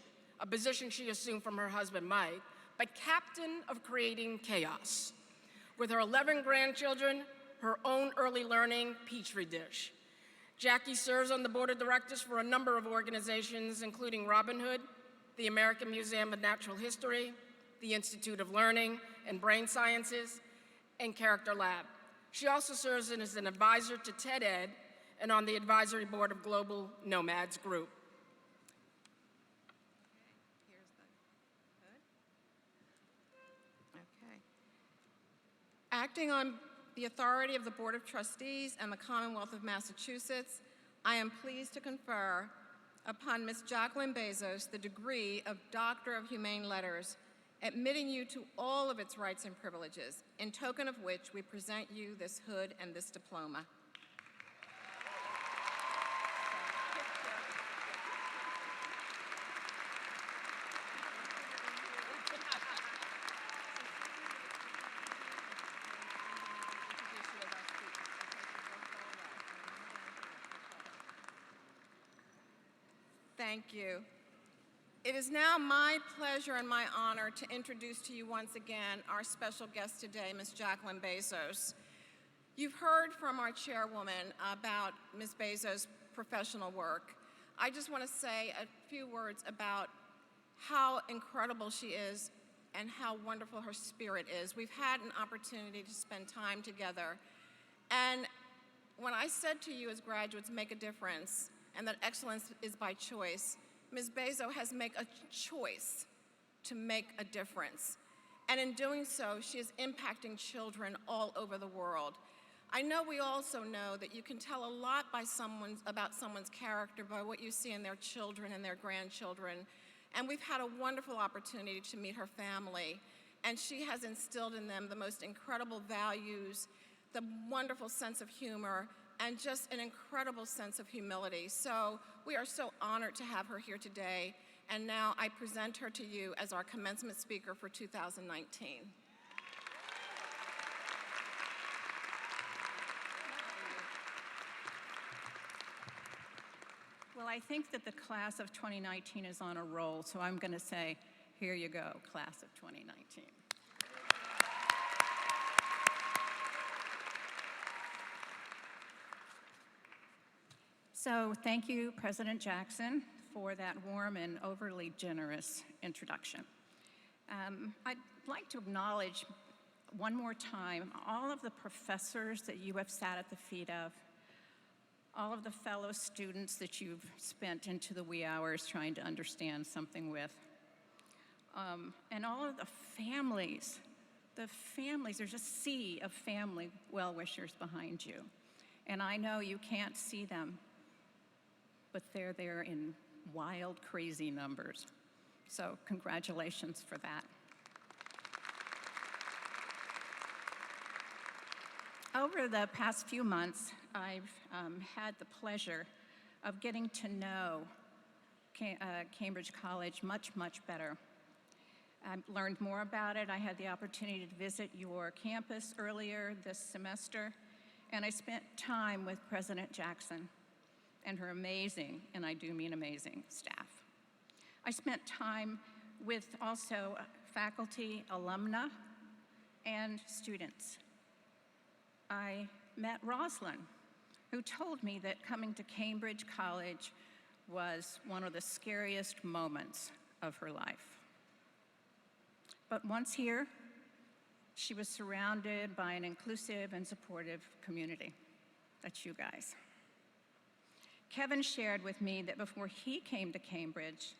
a position she assumed from her husband, Mike, but captain of creating chaos. With her 11 grandchildren, her own early learning petri dish. Jackie serves on the board of directors for a number of organizations, including Robin Hood, the American Museum of Natural History, the Institute of Learning and Brain Sciences, and Character Lab. She also serves as an advisor to TED Ed and on the advisory board of Global Nomads Group. Here's the hood. Okay. Acting on the authority of the Board of Trustees and the Commonwealth of Massachusetts, I am pleased to confer upon Ms. Jacqueline Bezos the degree of Doctor of Humane Letters, admitting you to all of its rights and privileges, in token of which we present you this hood and this diploma. Thank you. It is now my pleasure and my honor to introduce to you once again our special guest today, Ms. Jacqueline Bezos. You've heard from our chairwoman about Ms. Bezos' professional work. I just want to say a few words about how incredible she is and how wonderful her spirit is. We've had an opportunity to spend time together. And when I said to you as graduates, make a difference, and that excellence is by choice, Ms. Bezos has made a choice to make a difference. And in doing so, she is impacting children all over the world. I know we also know that you can tell a lot about someone's character by what you see in their children and their grandchildren. And we've had a wonderful opportunity to meet her family. And she has instilled in them the most incredible values, the wonderful sense of humor, and just an incredible sense of humility. So we are so honored to have her here today. And now I present her to you as our commencement speaker for 2019. Well, I think that the class of 2019 is on a roll, so I'm going to say, here you go, class of 2019. So thank you, President Jackson, for that warm and overly generous introduction. I'd like to acknowledge one more time all of the professors that you have sat at the feet of, all of the fellow students that you've spent into the wee hours trying to understand something with, and all of the families. There's a sea of family well-wishers behind you. And I know you can't see them, but they're there in wild, crazy numbers. So congratulations for that. Over the past few months, I've had the pleasure of getting to know Cambridge College much, much better. I learned more about it. I had the opportunity to visit your campus earlier this semester, and I spent time with President Jackson and her amazing, and I do mean amazing, staff. I spent time with also faculty, alumna, and students. I met Rosalind, who told me that coming to Cambridge College was one of the scariest moments of her life. But once here, she was surrounded by an inclusive and supportive community. That's you guys. Kevin shared with me that before he came to Cambridge,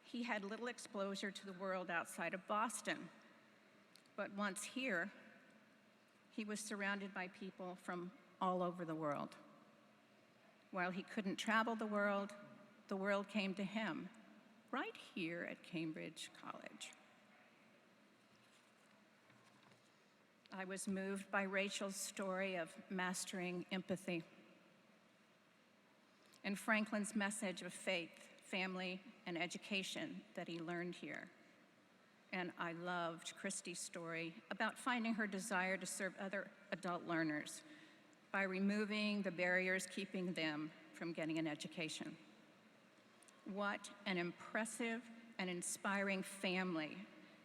he had little exposure to the world outside of Boston. But once here, he was surrounded by people from all over the world. While he couldn't travel the world came to him, right here at Cambridge College. I was moved by Rachel's story of mastering empathy and Franklin's message of faith, family, and education that he learned here. And I loved Christy's story about finding her desire to serve other adult learners by removing the barriers keeping them from getting an education. What an impressive and inspiring family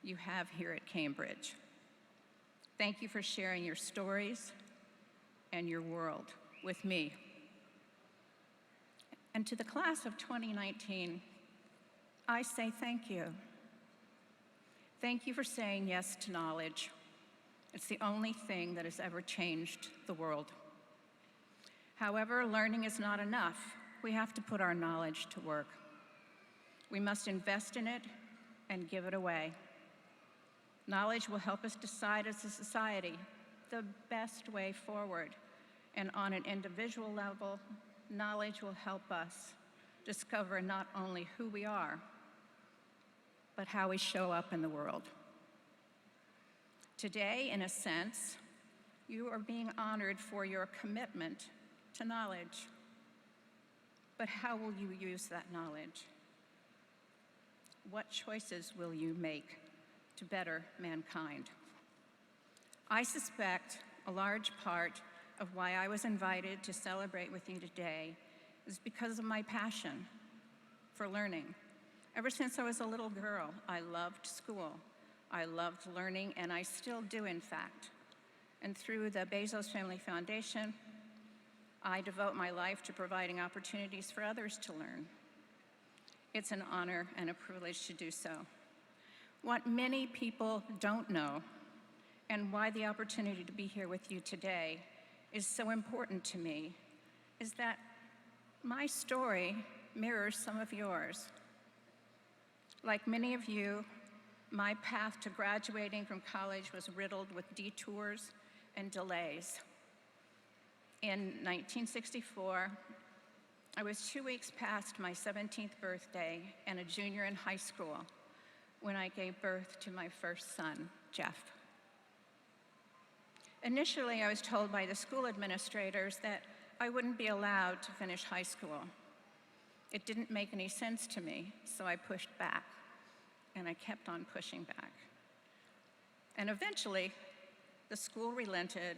you have here at Cambridge. Thank you for sharing your stories and your world with me. And to the class of 2019, I say thank you. Thank you for saying yes to knowledge. It's the only thing that has ever changed the world. However, learning is not enough. We have to put our knowledge to work. We must invest in it and give it away. Knowledge will help us decide as a society the best way forward. And on an individual level, knowledge will help us discover not only who we are, but how we show up in the world. Today, in a sense, you are being honored for your commitment to knowledge. But how will you use that knowledge? What choices will you make to better mankind? I suspect a large part of why I was invited to celebrate with you today is because of my passion for learning. Ever since I was a little girl, I loved school. I loved learning, and I still do, in fact. And through the Bezos Family Foundation, I devote my life to providing opportunities for others to learn. It's an honor and a privilege to do so. What many people don't know, and why the opportunity to be here with you today is so important to me, is that my story mirrors some of yours. Like many of you, my path to graduating from college was riddled with detours and delays. In 1964, I was 2 weeks past my 17th birthday and a junior in high school when I gave birth to my first son, Jeff. Initially, I was told by the school administrators that I wouldn't be allowed to finish high school. It didn't make any sense to me, so I pushed back, and I kept on pushing back. And eventually, the school relented.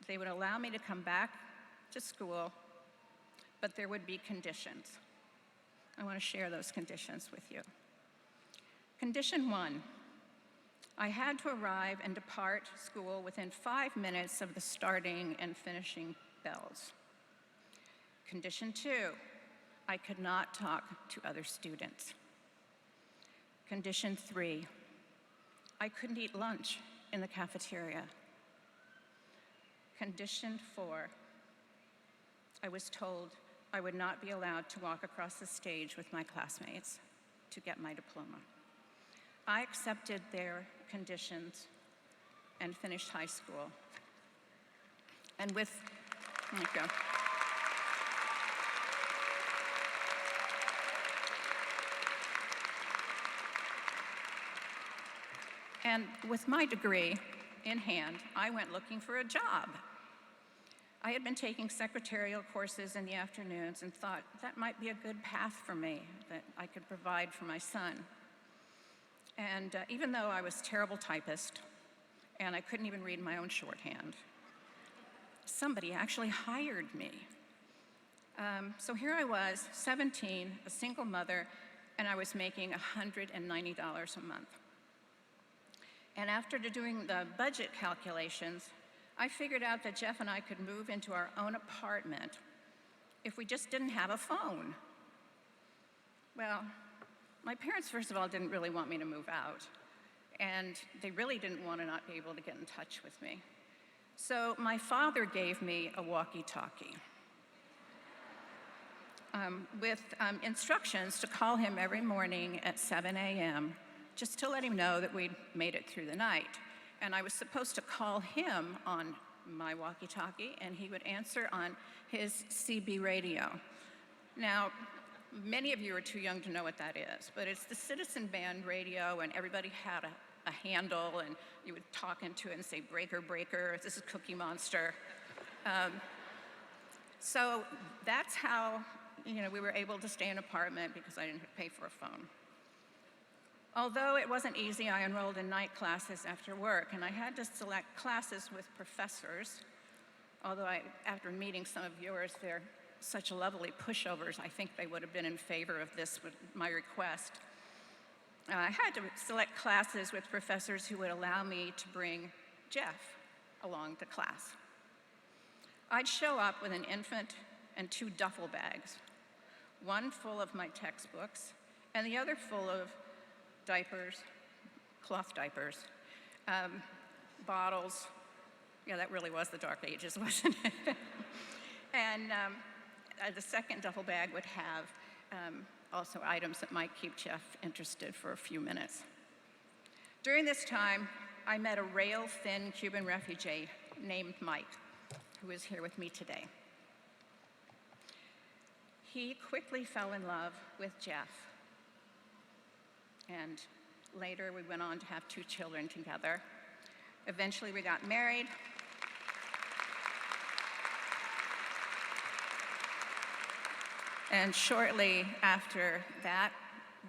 They would allow me to come back to school, but there would be conditions. I want to share those conditions with you. Condition 1, I had to arrive and depart school within 5 minutes of the starting and finishing bells. Condition 2, I could not talk to other students. Condition 3, I couldn't eat lunch in the cafeteria. Condition 4, I was told I would not be allowed to walk across the stage with my classmates to get my diploma. I accepted their conditions and finished high school. And there you go. And with my degree in hand, I went looking for a job. I had been taking secretarial courses in the afternoons and thought that might be a good path for me, that I could provide for my son. And even though I was a terrible typist and I couldn't even read my own shorthand, somebody actually hired me. So here I was, 17, a single mother, and I was making $190 a month. And after doing the budget calculations, I figured out that Jeff and I could move into our own apartment if we just didn't have a phone. Well, my parents, first of all, didn't really want me to move out, and they really didn't want to not be able to get in touch with me. So my father gave me a walkie-talkie with instructions to call him every morning at 7 a.m. just to let him know that we'd made it through the night. And I was supposed to call him on my walkie-talkie, and he would answer on his CB radio. Now, many of you are too young to know what that is, but it's the citizen band radio, and everybody had a handle, and you would talk into it and say, "Breaker, breaker, this is Cookie Monster." So that's how we were able to stay in an apartment, because I didn't pay for a phone. Although it wasn't easy, I enrolled in night classes after work, and I had to select classes with professors. Although after meeting some of yours, they're such lovely pushovers, I think they would have been in favor of this with my request. I had to select classes with professors who would allow me to bring Jeff along to class. I'd show up with an infant and 2 duffel bags, one full of my textbooks and the other full of diapers, cloth diapers, bottles. Yeah, that really was the dark ages, wasn't it? And the second duffel bag would have also items that might keep Jeff interested for a few minutes. During this time, I met a rail-thin Cuban refugee named Mike, who is here with me today. He quickly fell in love with Jeff, and later we went on to have 2 children together. Eventually we got married. And shortly after that,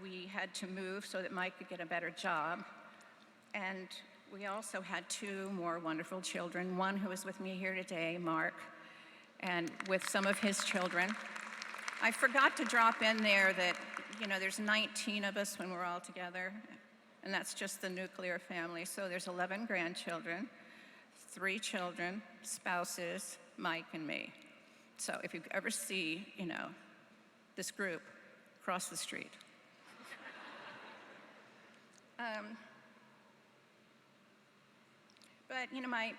we had to move so that Mike could get a better job. And we also had 2 more wonderful children, one who is with me here today, Mark, and with some of his children. I forgot to drop in there that, there's 19 of us when we're all together, and that's just the nuclear family. So there's 11 grandchildren, 3 children, spouses, Mike, and me. So if you ever see, this group, cross the street. But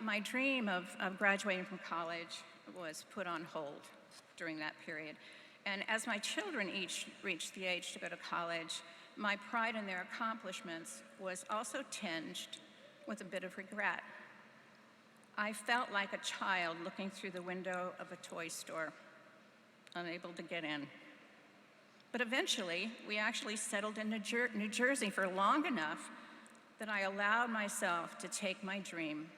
my dream of graduating from college was put on hold during that period. And as my children each reached the age to go to college, my pride in their accomplishments was also tinged with a bit of regret. I felt like a child looking through the window of a toy store, unable to get in. But eventually, we actually settled in New Jersey for long enough that I allowed myself to take my dream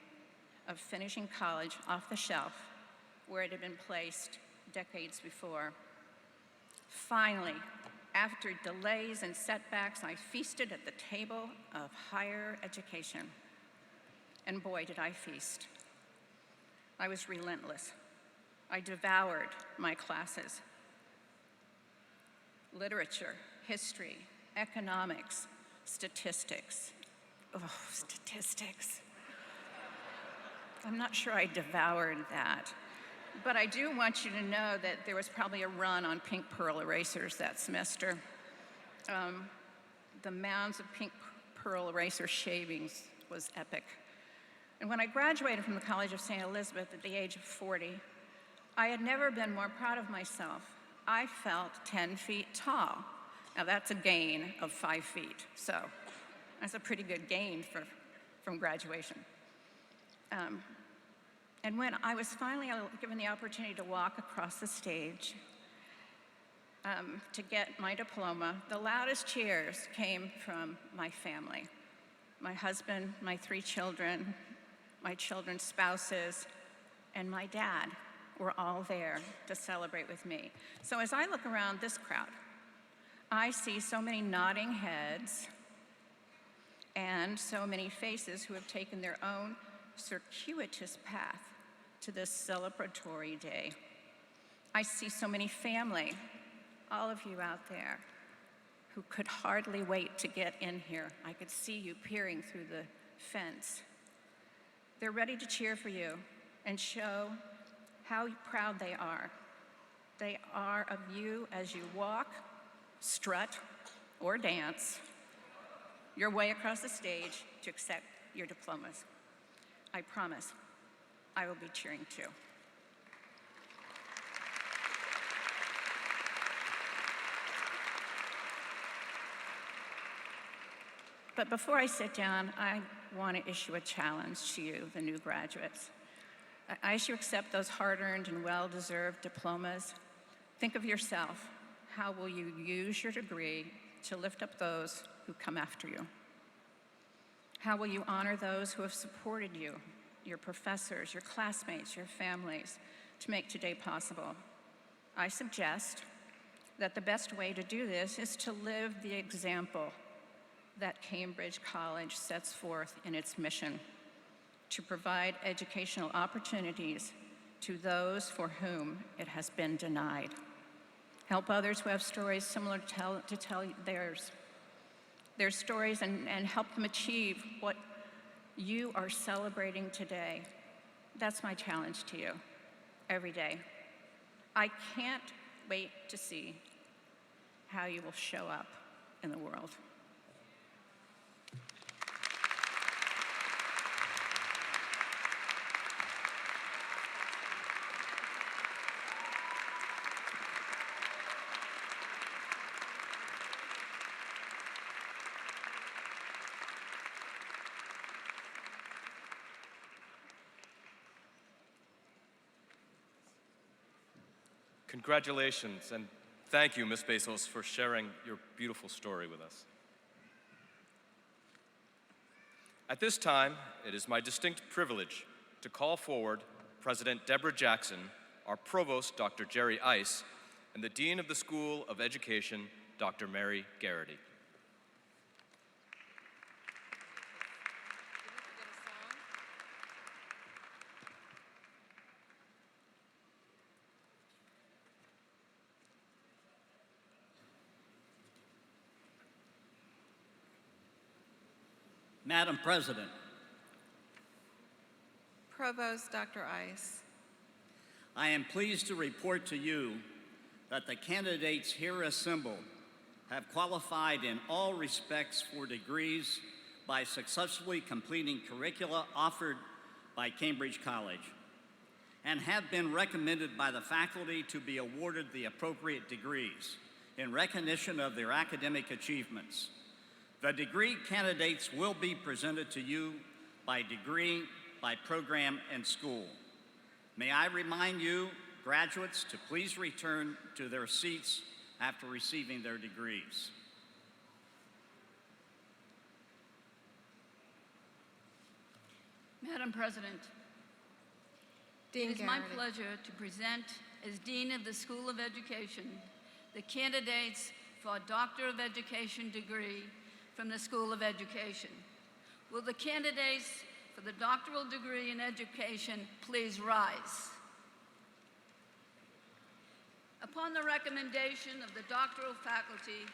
of finishing college off the shelf where it had been placed decades before. Finally, after delays and setbacks, I feasted at the table of higher education. And boy, did I feast. I was relentless. I devoured my classes. Literature, history, economics, statistics. Oh, statistics. I'm not sure I devoured that. But I do want you to know that there was probably a run on pink pearl erasers that semester. The mounds of pink pearl eraser shavings was epic. And when I graduated from the College of St. Elizabeth at the age of 40, I had never been more proud of myself. I felt 10 feet tall. Now that's a gain of 5 feet, so that's a pretty good gain from graduation. And when I was finally given the opportunity to walk across the stage to get my diploma, the loudest cheers came from my family. My husband, my 3 children, my children's spouses, and my dad were all there to celebrate with me. So as I look around this crowd, I see so many nodding heads, and so many faces who have taken their own circuitous path to this celebratory day. I see so many family, all of you out there, who could hardly wait to get in here. I could see you peering through the fence. They're ready to cheer for you and show how proud they are. They are of you as you walk, strut, or dance your way across the stage to accept your diplomas. I promise I will be cheering too. But before I sit down, I want to issue a challenge to you, the new graduates. As you accept those hard-earned and well-deserved diplomas, think of yourself. How will you use your degree to lift up those who come after you? How will you honor those who have supported you, your professors, your classmates, your families, to make today possible? I suggest that the best way to do this is to live the example that Cambridge College sets forth in its mission: to provide educational opportunities to those for whom it has been denied. Help others who have stories similar to tell theirs. Their stories and help them achieve what you are celebrating today. That's my challenge to you every day. I can't wait to see how you will show up in the world. Congratulations, and thank you, Ms. Bezos, for sharing your beautiful story with us. At this time, it is my distinct privilege to call forward President Deborah Jackson, our Provost, Dr. Jerry Ice, and the Dean of the School of Education, Dr. Mary Garrity. Madam President, Provost Dr. Ice, I am pleased to report to you that the candidates here assembled have qualified in all respects for degrees by successfully completing curricula offered by Cambridge College and have been recommended by the faculty to be awarded the appropriate degrees in recognition of their academic achievements. The degree candidates will be presented to you by degree, by program, and school. May I remind you, graduates, to please return to their seats after receiving their degrees. Madam President, Dean it is my Garrity. pleasure to present, as Dean of the School of Education, the candidates for a Doctor of Education degree from the School of Education. Will the candidates for the doctoral degree in education please rise? Upon the recommendation of the doctoral faculty,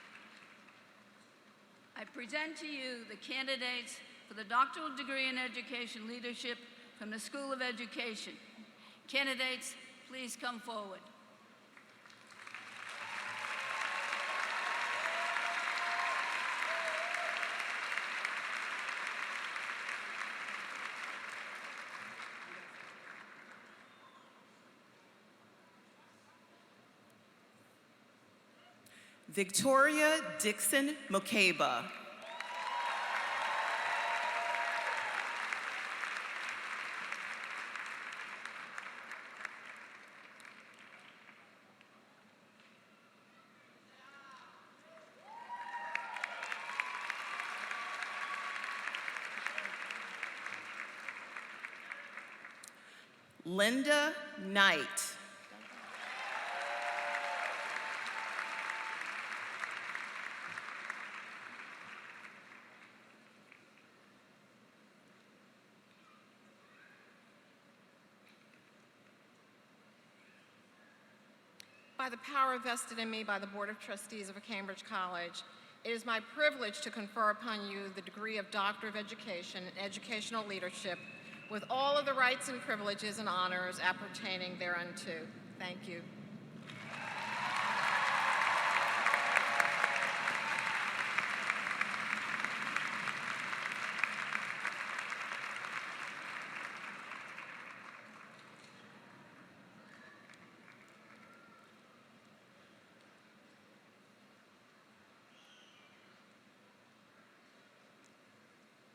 I present to you the candidates for the doctoral degree in education leadership from the School of Education. Candidates, please come forward. Victoria Dixon Mokeba. Linda Knight. By the power vested in me by the Board of Trustees of Cambridge College, it is my privilege to confer upon you the degree of Doctor of Education in Educational Leadership with all of the rights and privileges and honors appertaining thereunto. Thank you.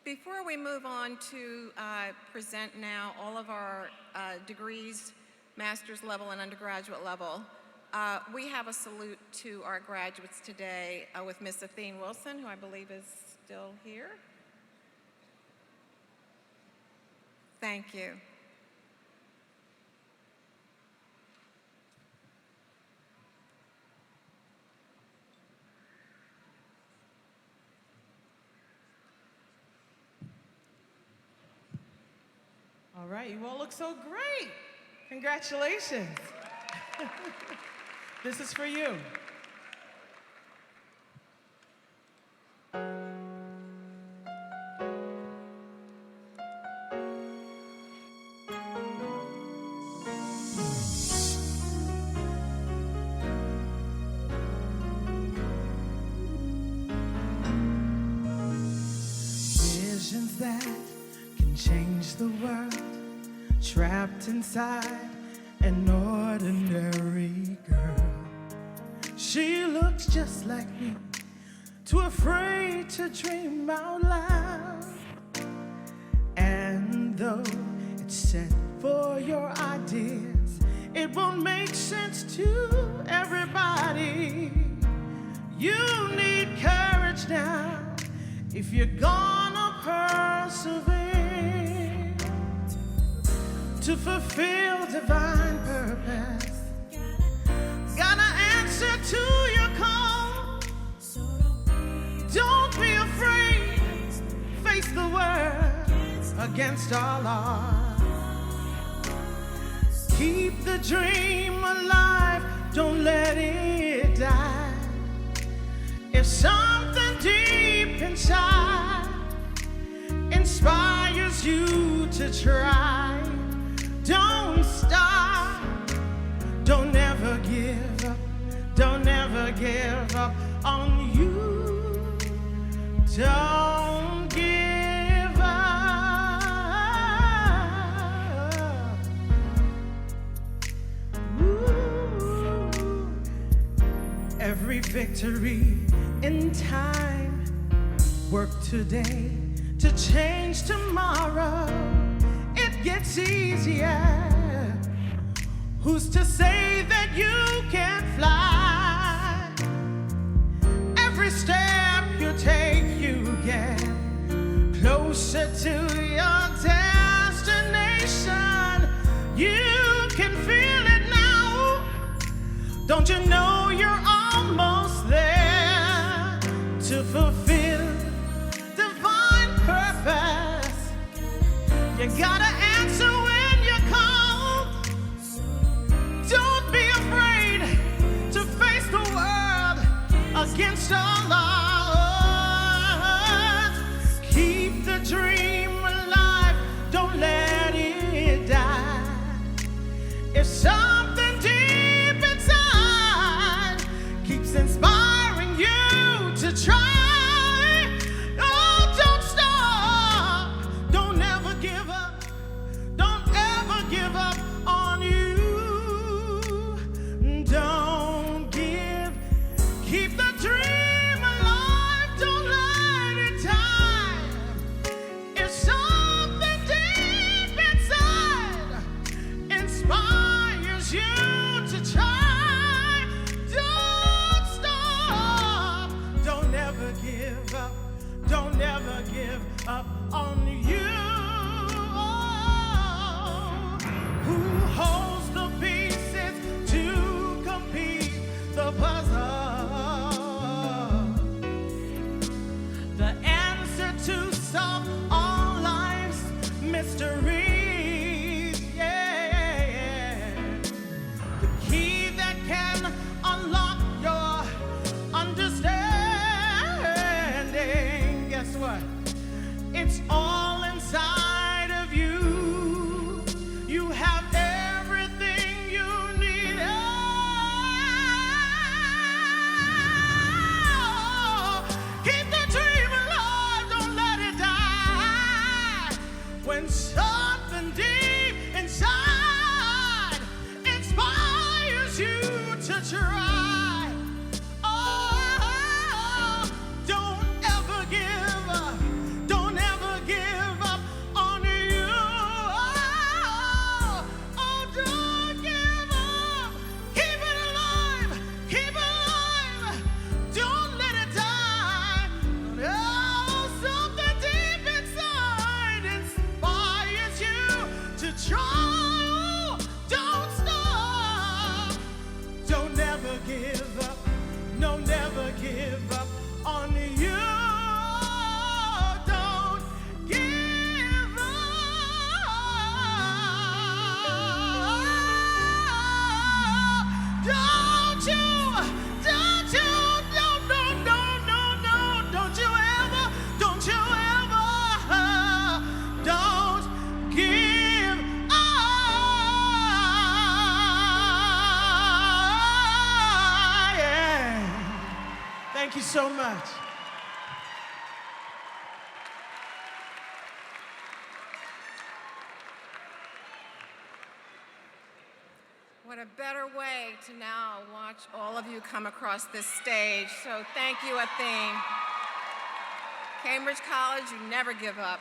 Before we move on to present now all of our degrees, master's level and undergraduate level, we have a salute to our graduates today with Miss Athene Wilson, who I believe is still here. Thank you. All right, you all look so great. Congratulations. This is for you. Visions that can change the world, trapped inside an ordinary girl. She looks just like me, too afraid to dream out loud. And though it's set for your ideas, it won't make sense to everybody. You need courage now if you're gonna persevere to fulfill divine purpose. Gotta answer to your call. Don't be afraid. Face the world against all odds. Keep the dream alive. Don't let it die. If something deep inside inspires you to try, don't stop, don't ever give up, don't ever give up on you. Don't give up. Ooh. Every victory in time, work today to change tomorrow. It gets easier. Who's to say that you can't fly? Every step you take, you get closer to your destination. You can feel it now. Don't you know you're almost there to fulfill divine purpose? You gotta answer when you're called. Don't be afraid to face the world against all odds. Keep the dream alive. Don't let it die. If something deep inside keeps inspiring you to try, up on you. Oh, who holds the pieces to complete the puzzle? The answer to solve all life's mysteries. Yeah. The key try. Don't stop. Don't never give up. No, never give up on you. Don't give up. Don't you, don't you, don't you ever, don't you ever, don't give up. Yeah. Thank you so much. What a better way to now watch all of you come across this stage. So thank you, Athene. Cambridge College, you never give up.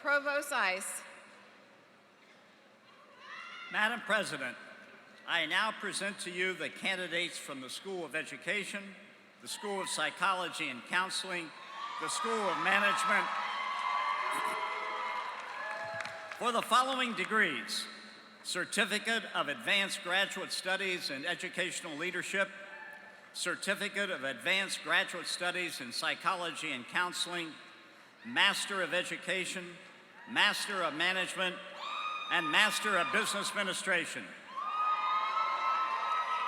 Provost Ice. Madam President, I now present to you the candidates from the School of Education, the School of Psychology and Counseling, the School of Management, for the following degrees: Certificate of Advanced Graduate Studies in Educational Leadership, Certificate of Advanced Graduate Studies in Psychology and Counseling, Master of Education, Master of Management, and Master of Business Administration.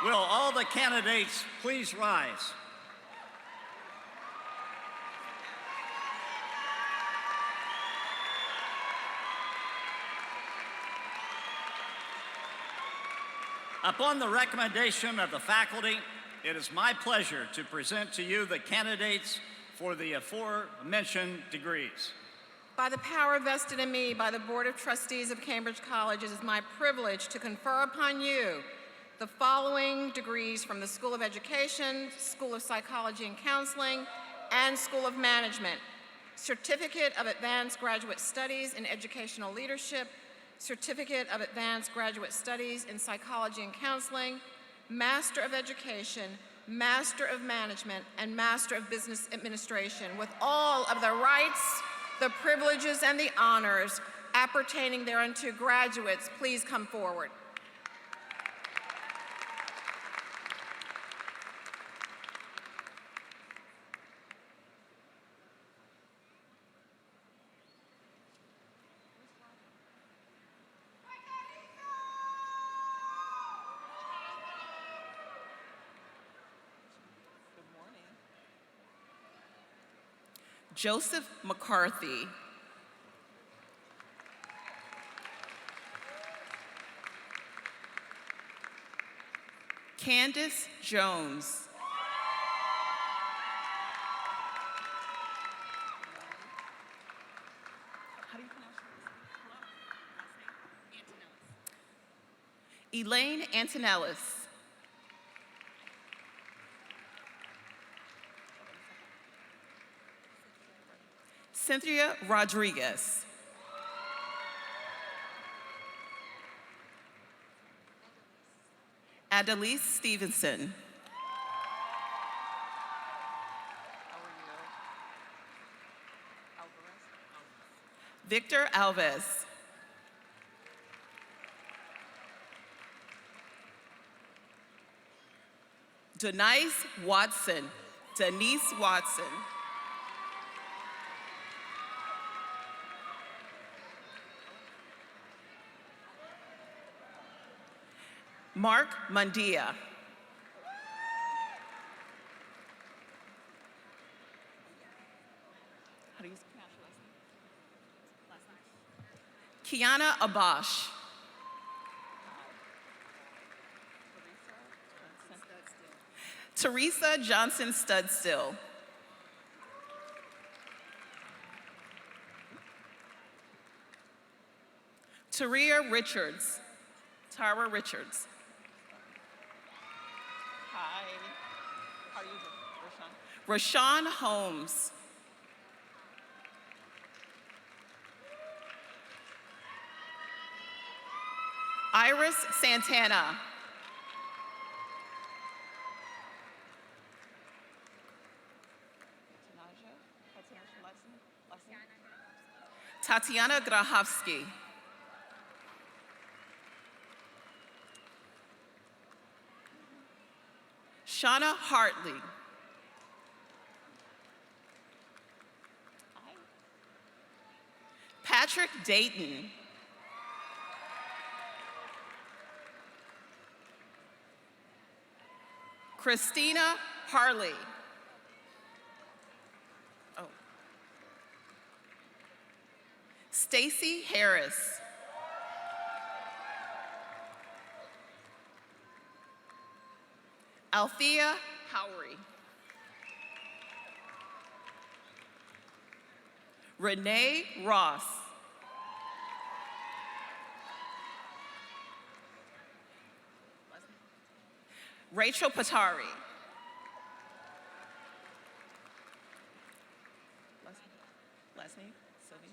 Will all the candidates please rise? Upon the recommendation of the faculty, it is my pleasure to present to you the candidates for the aforementioned degrees. By the power vested in me by the Board of Trustees of Cambridge College, it is my privilege to confer upon you the following degrees from the School of Education, School of Psychology and Counseling, and School of Management: Certificate of Advanced Graduate Studies in Educational Leadership, Certificate of Advanced Graduate Studies in Psychology and Counseling, Master of Education, Master of Management, and Master of Business Administration, with all of the rights, the privileges, and the honors appertaining thereunto. Graduates, please come forward. Joseph McCarthy. Candace Jones. How do you pronounce your name? Elaine Antonellis. Cynthia Rodriguez. Adelise Stevenson. Victor Alves. Denise Watson. Denise Watson. Mark Mundia. How do you pronounce your last name? Kiana Abash. Teresa Johnson Studstill. Taria Richards. Tara Richards. Hi. How are you doing, Rashawn? Rashawn Holmes. Iris Santana. Tatiana Grahovsky. Shauna Hartley. Patrick Dayton. Christina Harley. Oh. Stacy Harris. Althea Howery. Renee Ross. Rachel Patari. Last name? Sylvia.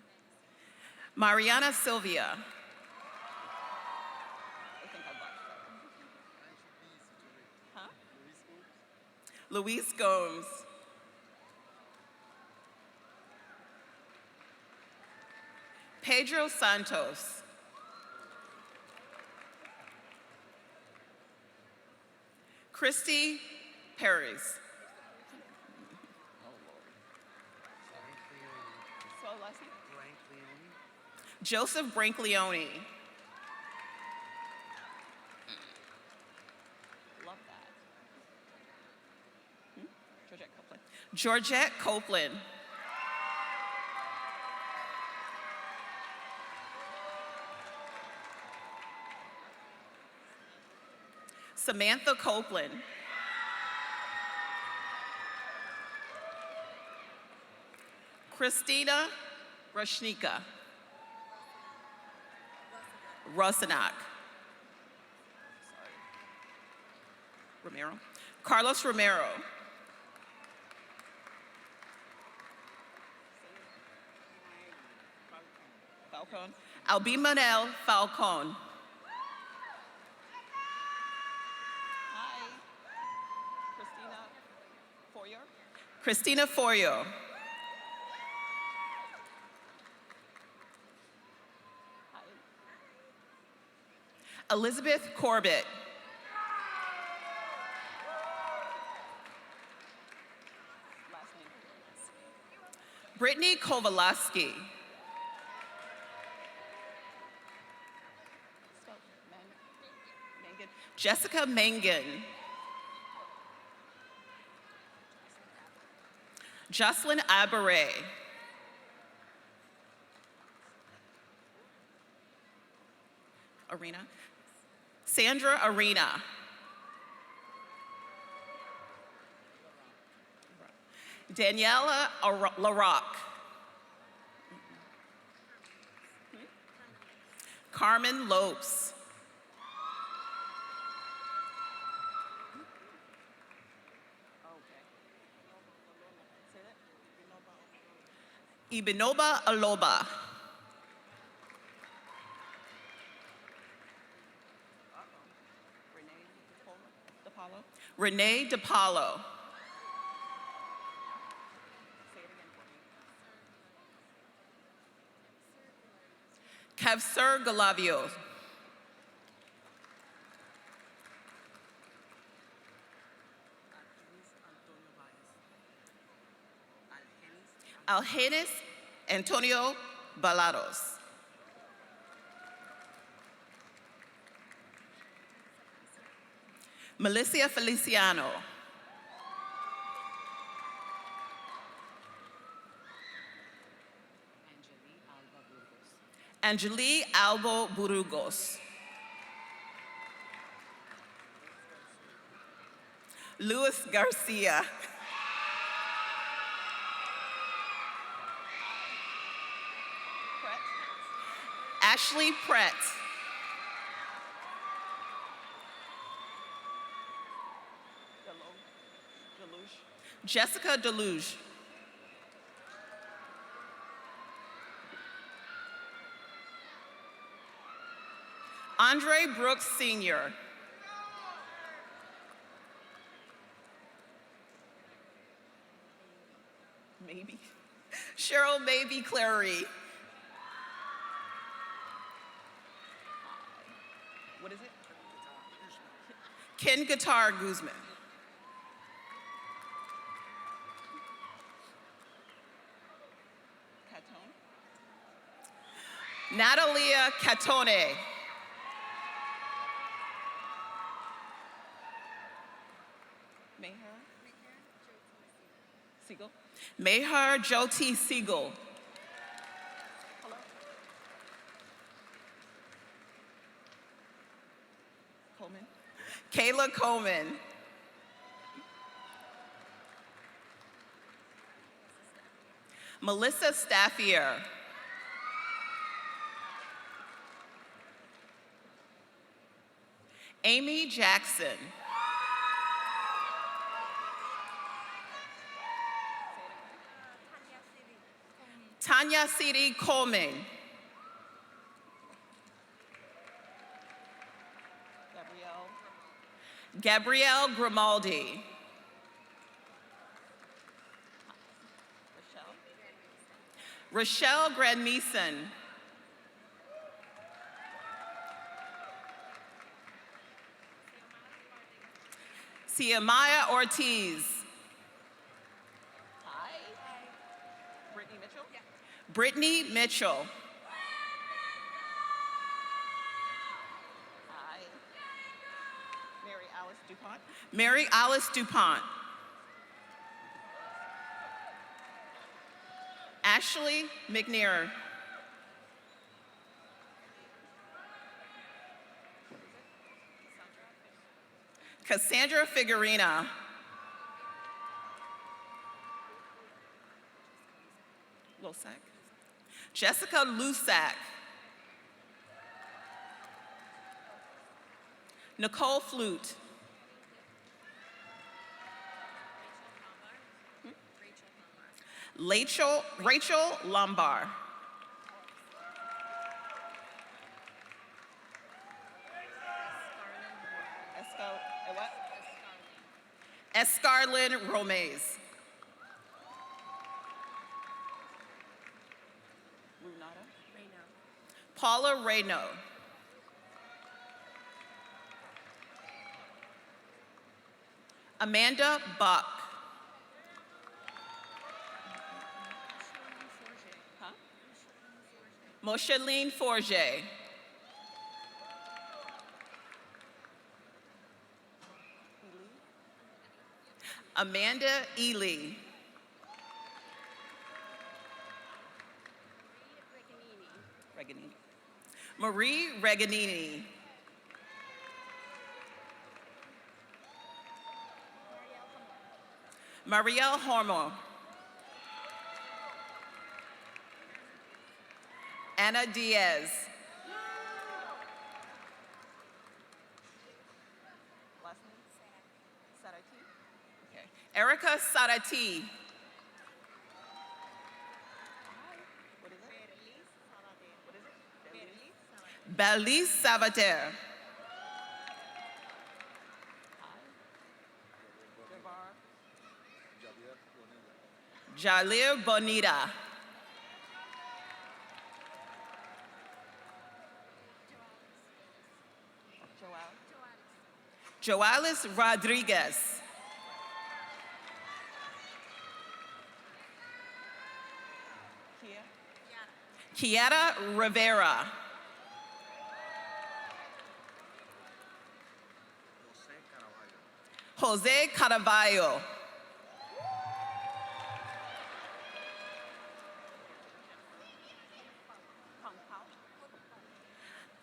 Mariana Sylvia. I think I botched that. Huh? Luis Gomes. Pedro Santos. Christy Perez. Joseph Brankleone. Love that. Georgette Copeland. Georgette Copeland. Samantha Copeland. Christina Rashnika. Rosanak. Romero. Carlos Romero. Falcone. Albimanel Falcone. Hi. Christina Foyer. Christina Foyer. Elizabeth Corbett. Brittany Kowalski. Jessica Mangan. Jocelyn Abare. Arena. Sandra Arena. Daniela LaRock. Carmen Lopes. Ibinoba Aloba. Renee DePaulo. Kevsar Galavio. Algenis Antonio Balados. Melissa Feliciano. Angeli Albo Burgos. Luis Garcia. Ashley Pratt. Jessica Deluge. Andre Brooks Sr. Maybe. Cheryl Maybe Clary. What is it? Ken Guitar Guzman. Natalia Catone. Meher Jyoti Siegel. Coleman. Kayla Coleman. Melissa Staffier. Amy Jackson. Tanya Sidi Coleman. Gabrielle Grimaldi. Rochelle Grandmeson. Siamaya Ortiz. Brittany Mitchell. Mary Alice DuPont. Mary Alice DuPont. Ashley McNair. Cassandra Figurina. Losack. Jessica Lusack. Nicole Flute. Rachel Lombard. Escarlin Romez. Paula Reyno. Amanda Buck. Mosheline Forget. Amanda Ely. Marie Reganini. Marielle Hormo. Anna Diaz. Last name? Sarati. Okay. Erica Sarati. What is it? Belize Savater. Jalir Bonita. Joalis Rodriguez. Kiara Rivera. Jose Caraballo.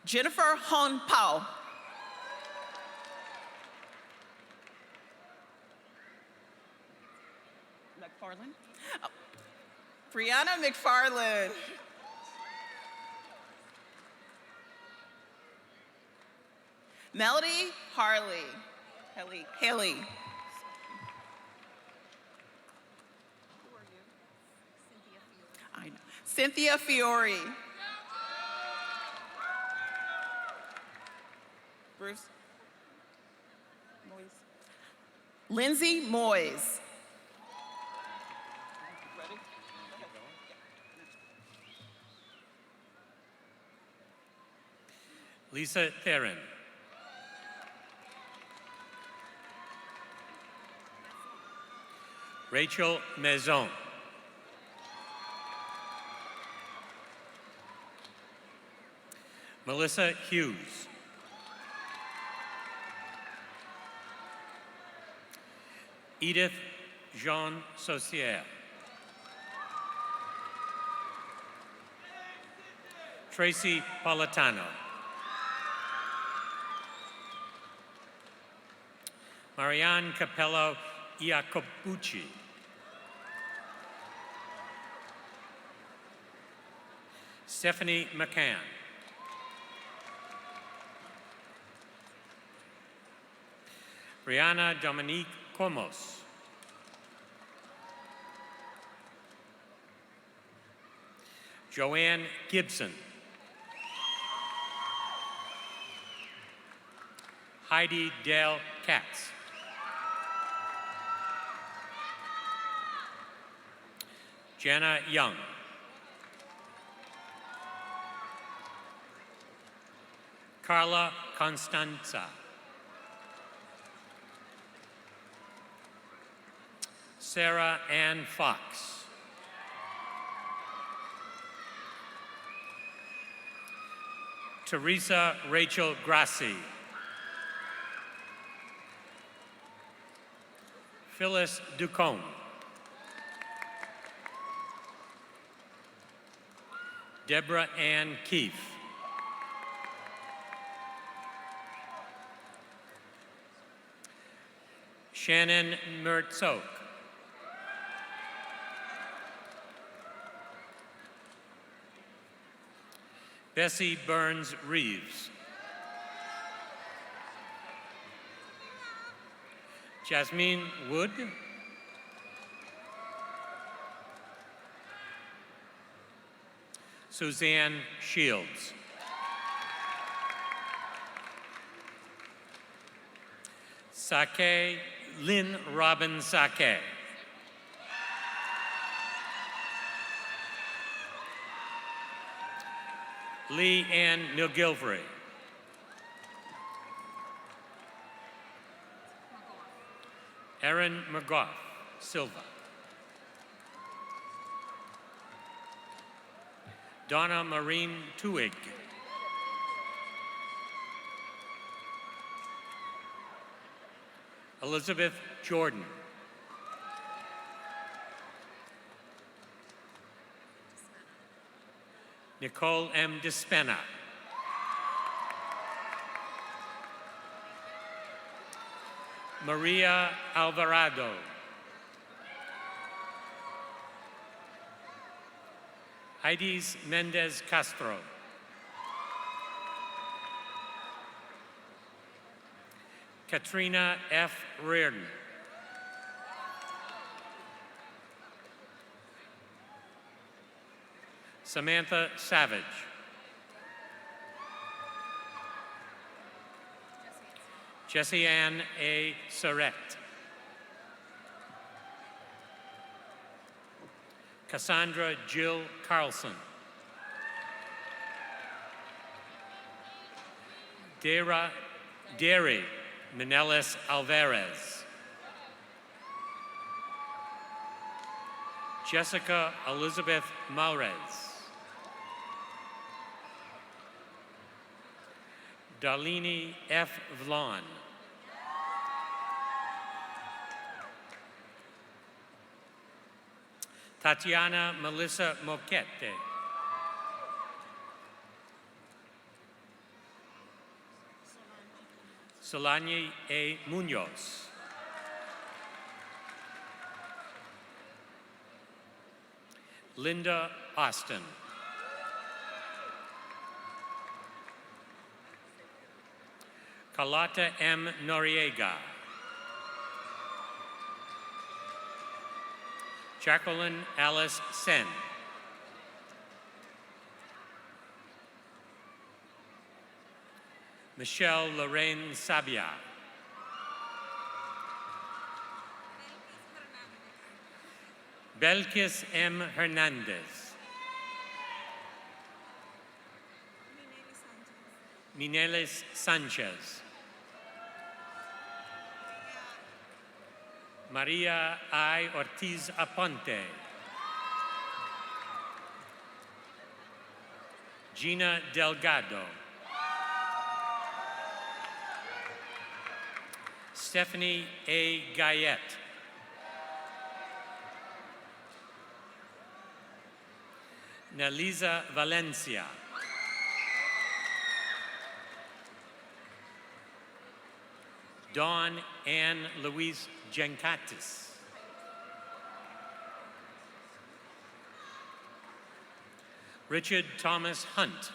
Jennifer Hon Pao. McFarland? Oh. Brianna McFarland. Melody Harley. Haley. Who are you? I know. Cynthia Fiore. Bruce. Moyes. Lindsay Moyes. Ready? Lisa Theron. Rachel Maison. Melissa Hughes. Edith Jean Saucier. Tracy Politano. Marianne Capello Iacobucci. Stephanie McCann. Brianna Dominique Comos. Joanne Gibson. Heidi Dale Katz. Jana Young. Carla Constanza. Sarah Ann Fox. Teresa Rachel Grassi. Phyllis Ducombe. Deborah Ann Keefe. Shannon Mertzok. Bessie Burns Reeves. Jasmine Wood. Suzanne Shields. Sake Lynn Robin Sake. Lee Ann McGilvray. Erin McGough Silva. Donna Marine Tuig. Elizabeth Jordan. Nicole M. Dispena. Maria Alvarado. Heidi's Mendez Castro. Katrina F. Reardon. Samantha Savage. Jessie Ann A. Surrett. Cassandra Jill Carlson. Derry Menelis Alvarez. Jessica Elizabeth Maurez. Darlene F. Vlon. Tatiana Melissa Moquete. Solange A. Munoz. Linda Austin. Carlotta M. Noriega. Jacqueline Alice Sen. Michelle Lorraine Sabia. Belkis M. Hernandez. Minelis Sanchez. Maria I. Ortiz Aponte. Gina Delgado. Stephanie A. Guyette. Nelisa Valencia. Dawn Ann Louise Genkatis. Richard Thomas Hunt.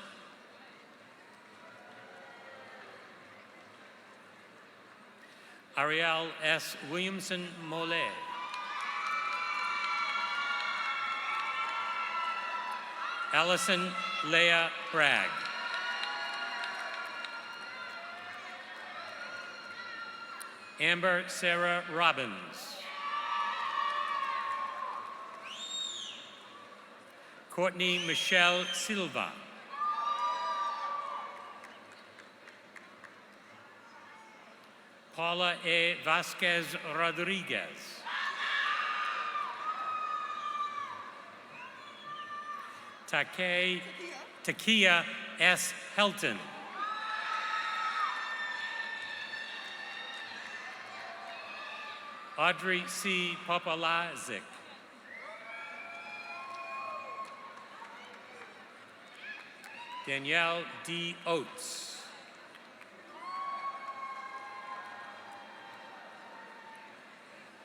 Ariel S. Williamson Mollet. Allison Leah Bragg. Amber Sarah Robbins. Courtney Michelle Silva. Paula A. Vasquez Rodriguez. Takia S. Helton. Audrey C. Popolazik. Danielle D. Oates.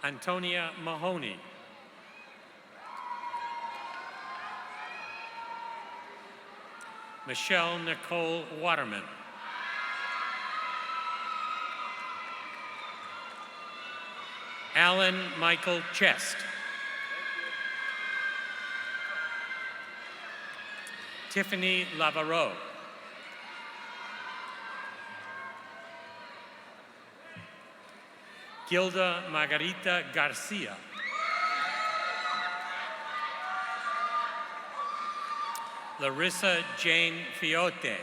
Antonia Mahoney. Michelle Nicole Waterman. Alan Michael Chest. Tiffany Lavareau. Gilda Margarita Garcia. Larissa Jane Fiote.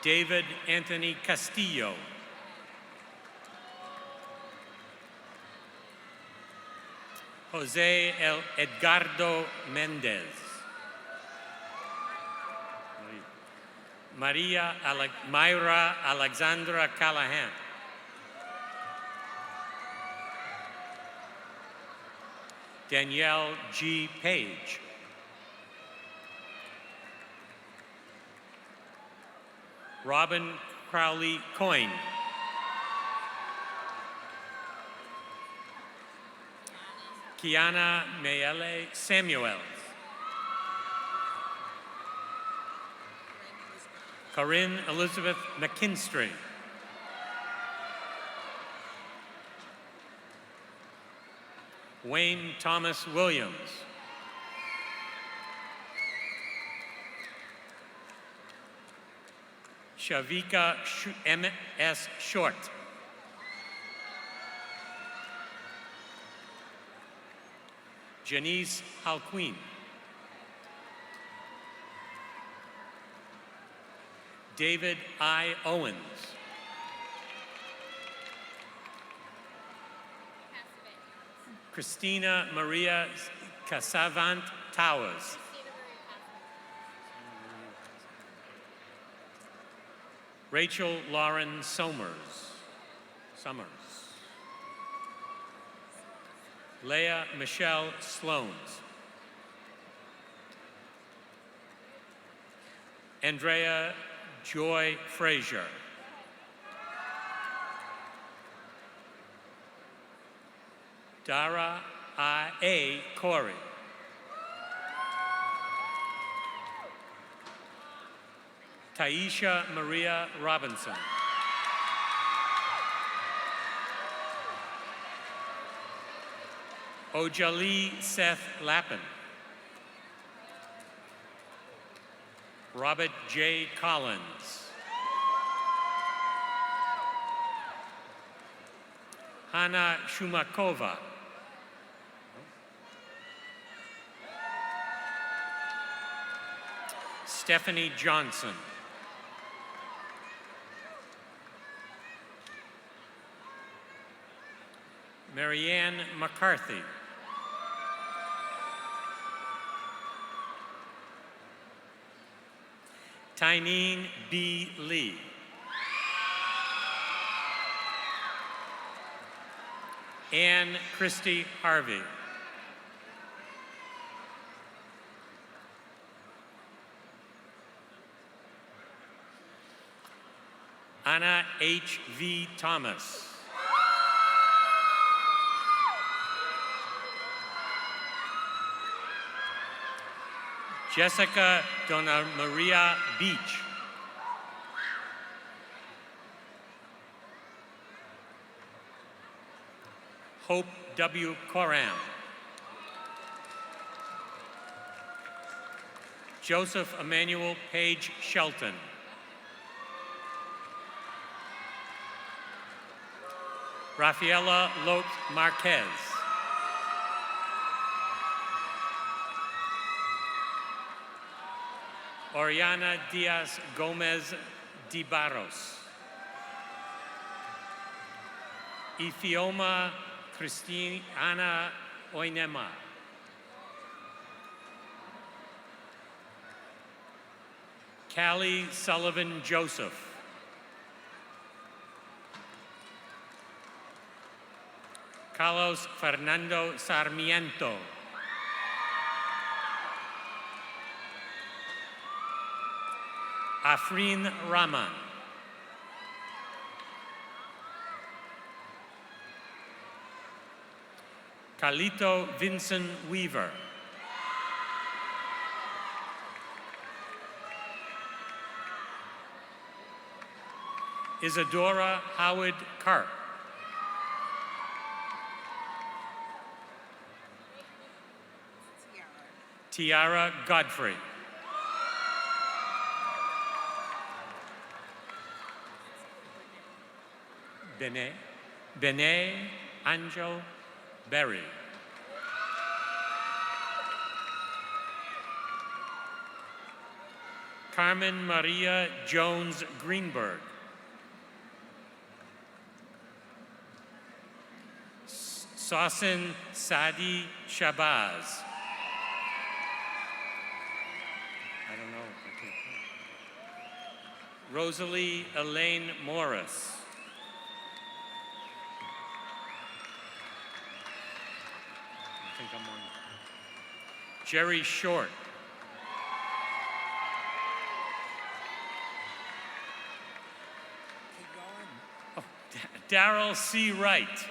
David Anthony Castillo. Jose El Edgardo Mendez. Myra Alexandra Callahan. Danielle G. Page. Robin Crowley Coyne. Kiana Mayele Samuels. Corinne Elizabeth McKinstry. Wayne Thomas Williams. Shavika M.S. Short. Janice Halquin. David I. Owens. Christina Maria Casavant Towers. Rachel Lauren Summers. Leah Michelle Sloans. Andrea Joy Frazier. Dara A. Corey. Taisha Maria Robinson. Ojali Seth Lappin. Robert J. Collins. Hannah Shumakova. Stephanie Johnson. Marianne McCarthy. Tyneen B. Lee. Ann Christie Harvey. Anna H. V. Thomas. Jessica Donna Maria Beach. Hope W. Coram. Joseph Emmanuel Page Shelton. Rafaela Lot Marquez. Oriana Diaz Gomez de Barros. Ifioma Christiana Oinema. Callie Sullivan Joseph. Carlos Fernando Sarmiento. Afrin Rahman. Carlito Vincent Weaver. Isadora Howard Karp. Tiara Godfrey. Bene Angel Berry. Carmen Maria Jones Greenberg. Sausin Sadi Shabazz. I don't know. Rosalie Elaine Morris. I think I'm on. Jerry Short. Keep going. Oh, Darrell C. Wright.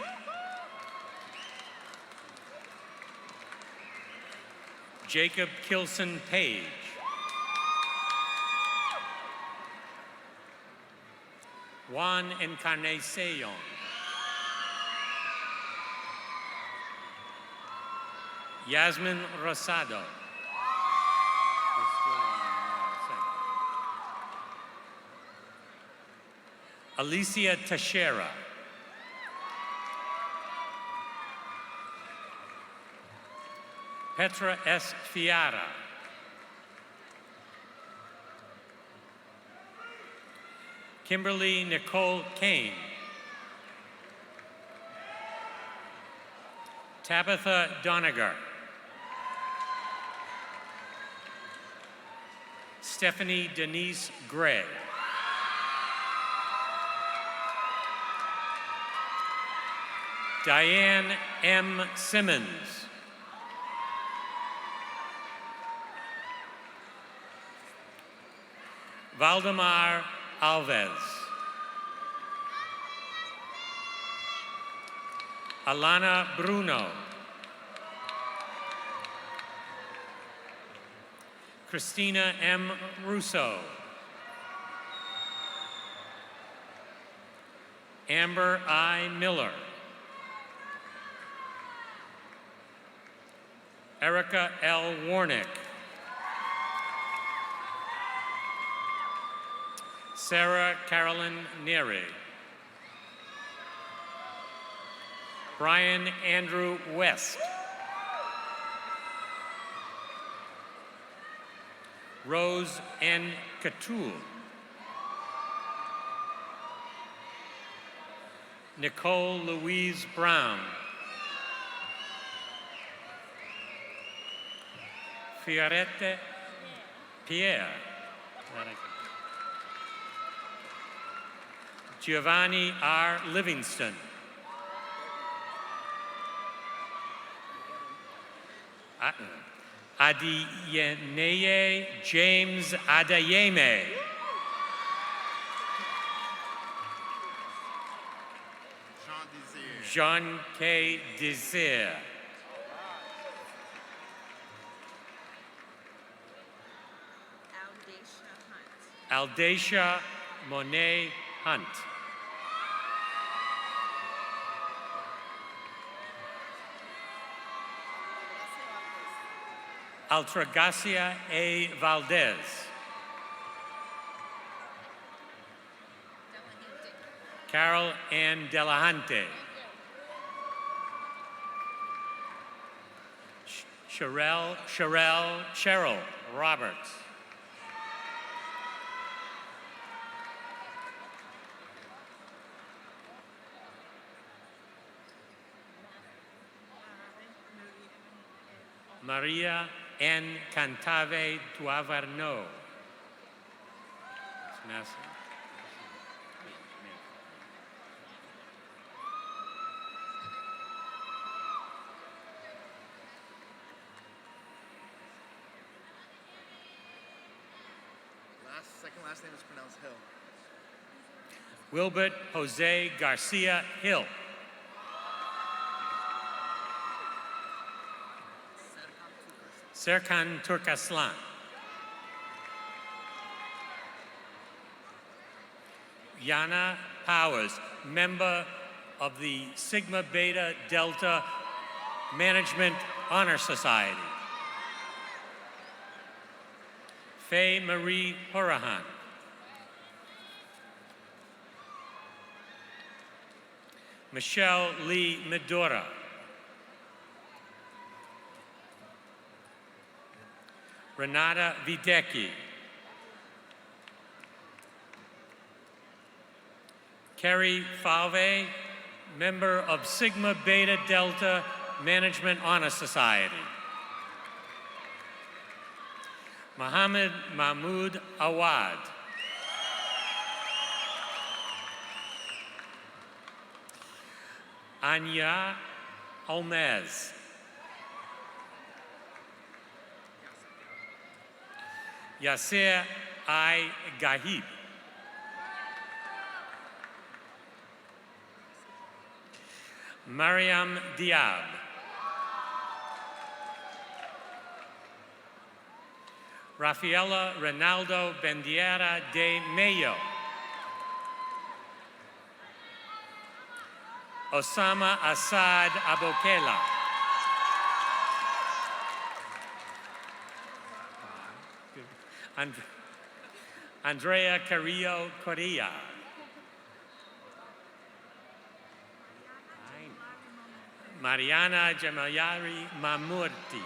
Jacob Kilson Page. Juan Encarnacion. Yasmin Rosado. Alicia Teixeira. Petra S. Fiara. Kimberly Nicole Kane. Tabitha Doniger. Stephanie Denise Gray. Diane M. Simmons. Valdemar Alves. Alana Bruno. Christina M. Russo. Amber I. Miller. Erica L. Warnick. Sarah Carolyn Neary. Brian Andrew West. Rose N. Catul. Nicole Louise Brown. Fiorette Pierre. Giovanni R. Livingston. Adiyeneye James Adayeme. Jean K. Desir. Aldacia Monet Hunt. Altragacia A. Valdez. Carol Ann Delahante. Cheryl Roberts. Maria N. Cantave Tuavarno. Second last name is pronounced Hill. Wilbert Jose Garcia Hill. Serkan Turkaslan. Yana Powers, member of the Sigma Beta Delta Management Honor Society. Faye Marie Horahan. Michelle Lee Medora. Renata Videcki. Kerry Falve, member of Sigma Beta Delta Management Honor Society. Mohammed Mahmoud Awad. Anya Almez. Yasser I. Gahib. Mariam Diab. Rafaela Ronaldo Bendiera de Mayo. Osama Assad Abokela. Andrea Carrillo Correa. Mariana Jamayari Mamurti.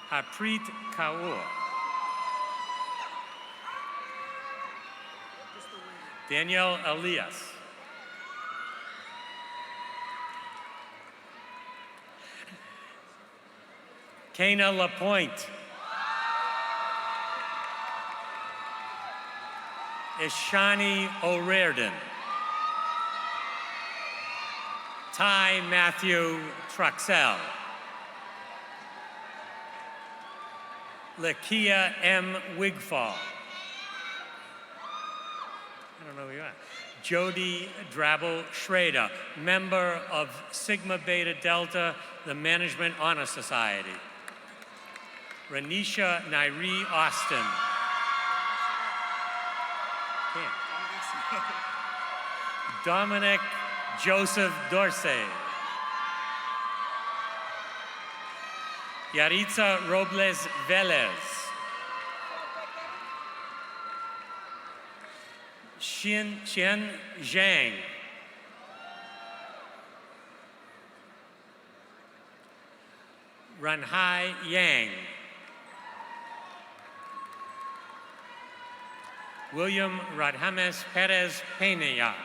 Harpreet Kaur. Danielle Elias. Kana Lapointe. Ishani O'Riordan. Ty Matthew Truxell. Lakia M. Wigfall. I don't know who you are. Jody Drabble Schrader, member of Sigma Beta Delta, the Management Honor Society. Renisha Nairi Austin. Dominic Joseph Dorsey. Yaritza Robles Velez. Xian Zhang. Ranhai Yang. William Radhames Perez Pena.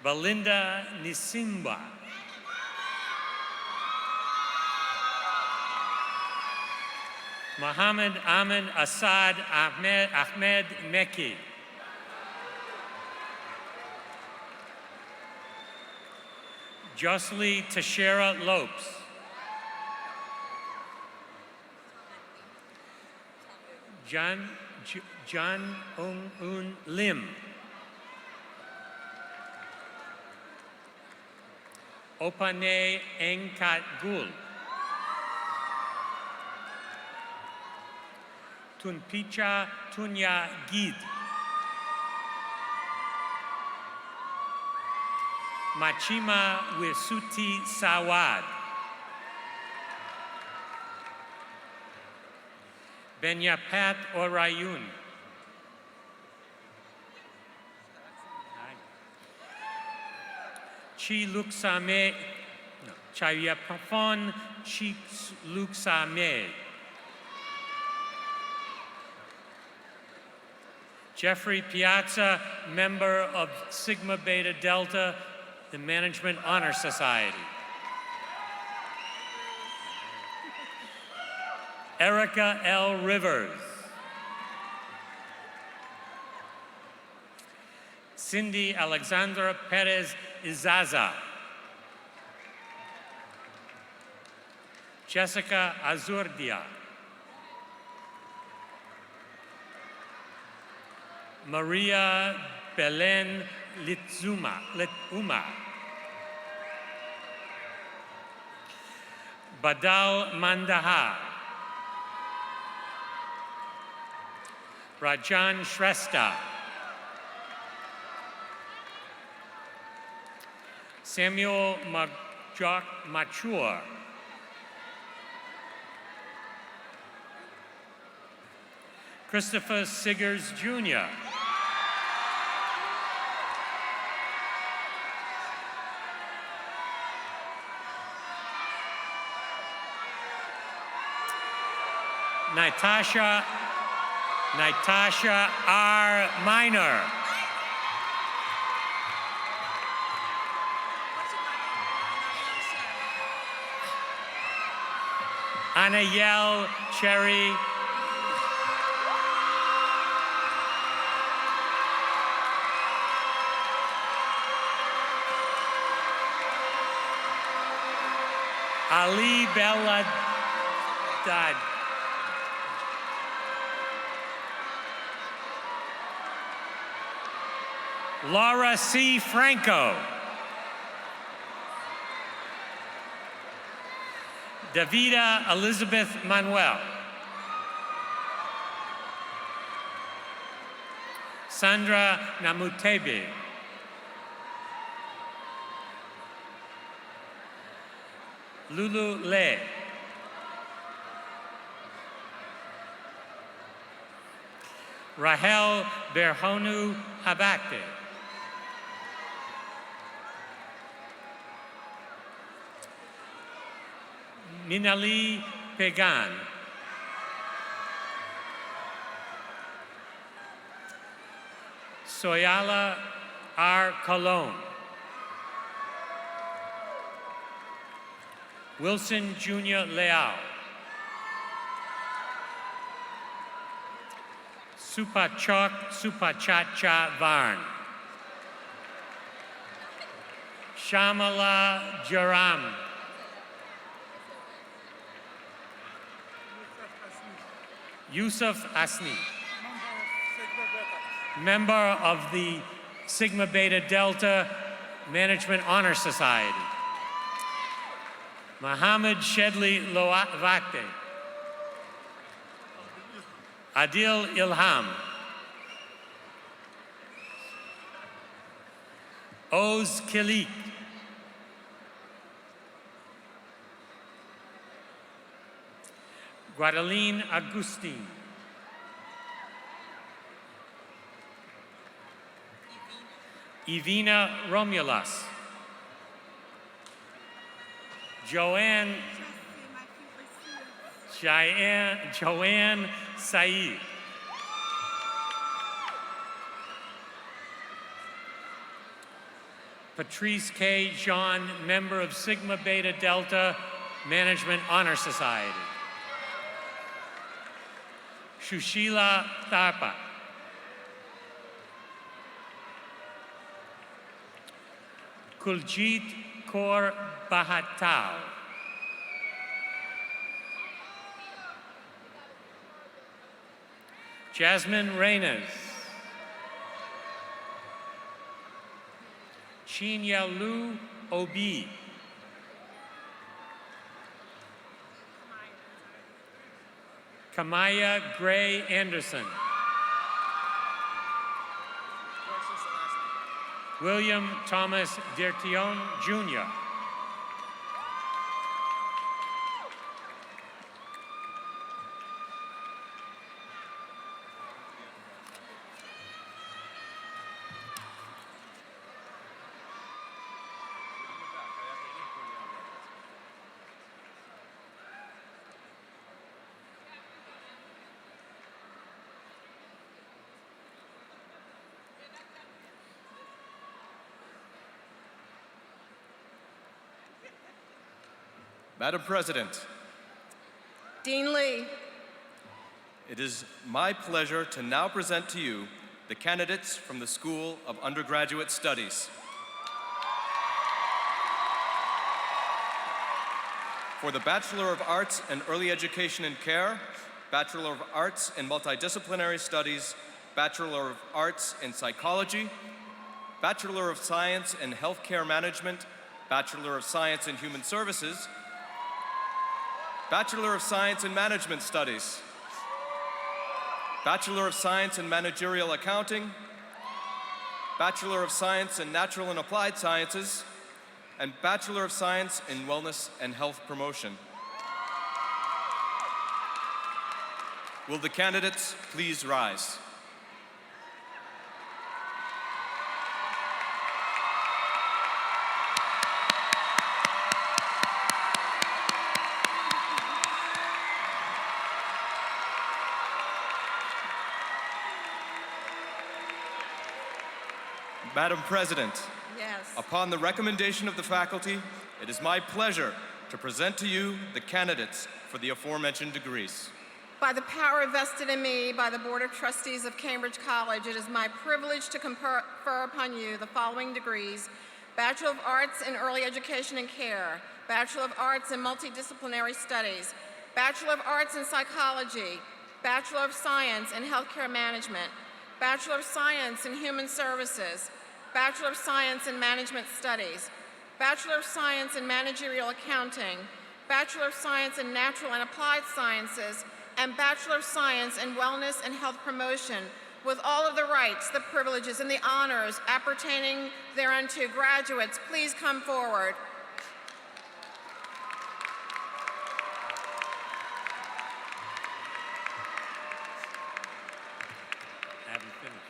Belinda Nisimba. Muhammad Amin Asad Ahmed Mekki. Jocelyn Teixeira Lopes. John Un Lim. Opane Engkat Gul. Tunpicha Tunya Gid. Machima Wisuti Sawad. Benyapat Orayun. Chi Luksame, Chayapafon Chi Luksame. Jeffrey Piazza, member of Sigma Beta Delta, the Management Honor Society. Erica L. Rivers. Cindy Alexandra Perez Izaza. Jessica Azurdia. Maria Belen Lituma. Badal Mandaha. Rajan Shrestha. Samuel Mature. Christopher Siggers Jr. Natasha R. Minor. Anayel Cherry. Ali Bella Dad. Laura C. Franco. Davida Elizabeth Manuel. Sandra Namutebe. Lulu Le. Rahel Berhonu Habakte. Minali Pegan. Soyala R. Colon. Wilson Jr. Leal. Supachok Supachacha Varn. Shamala Jaram. Yusuf Asni, member of the Sigma Beta Delta Management Honor Society. Mohammed Shedli Loavate. Adil Ilham. Oz Kilik. Guadaline Agustin. Evina Romulas. Joanne Saeed. Patrice K. Jean, member of Sigma Beta Delta Management Honor Society. Shushila Tharpa. Kuljit Kaur Bahatau. Jasmine Reynes. Chinyalu Obi. Kamaya Gray Anderson. William Thomas Dertion Jr. Madam President, Dean Lee, it is my pleasure to now present to you the candidates from the School of Undergraduate Studies. For the Bachelor of Arts in Early Education and Care, Bachelor of Arts in Multidisciplinary Studies, Bachelor of Arts in Psychology, Bachelor of Science in Healthcare Management, Bachelor of Science in Human Services, Bachelor of Science in Management Studies, Bachelor of Science in Managerial Accounting, Bachelor of Science in Natural and Applied Sciences, and Bachelor of Science in Wellness and Health Promotion. Will the candidates please rise? Madam President, yes. upon the recommendation of the faculty, it is my pleasure to present to you the candidates for the aforementioned degrees. By the power vested in me by the Board of Trustees of Cambridge College, it is my privilege to confer upon you the following degrees: Bachelor of Arts in Early Education and Care, Bachelor of Arts in Multidisciplinary Studies, Bachelor of Arts in Psychology, Bachelor of Science in Healthcare Management, Bachelor of Science in Human Services, Bachelor of Science in Management Studies, Bachelor of Science in Managerial Accounting, Bachelor of Science in Natural and Applied Sciences, and Bachelor of Science in Wellness and Health Promotion, with all of the rights, the privileges, and the honors appertaining thereunto. Graduates, please come forward. Haven't finished.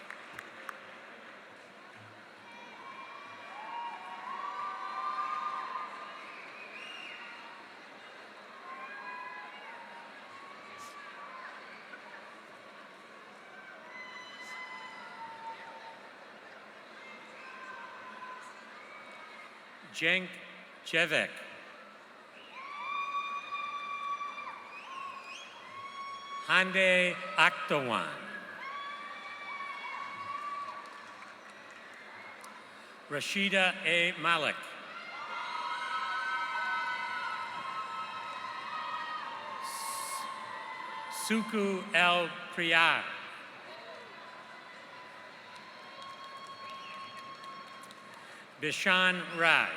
Cenk Cevek. Hande Akdowan. Rashida A. Malik. Suku L. Priyar. Bishan Rai.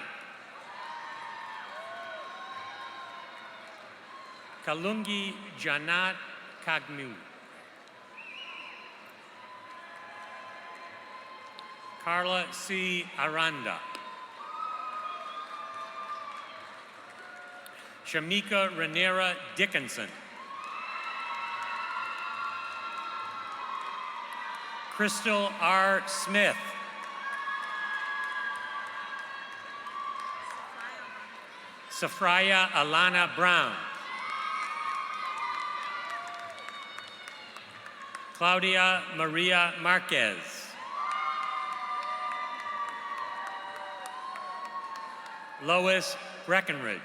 Kalungi Janat Kagnu. Carla C. Aranda. Shamika Ranera Dickinson. Crystal R. Smith. Safraya Alana Brown. Claudia Maria Marquez. Lois Breckenridge.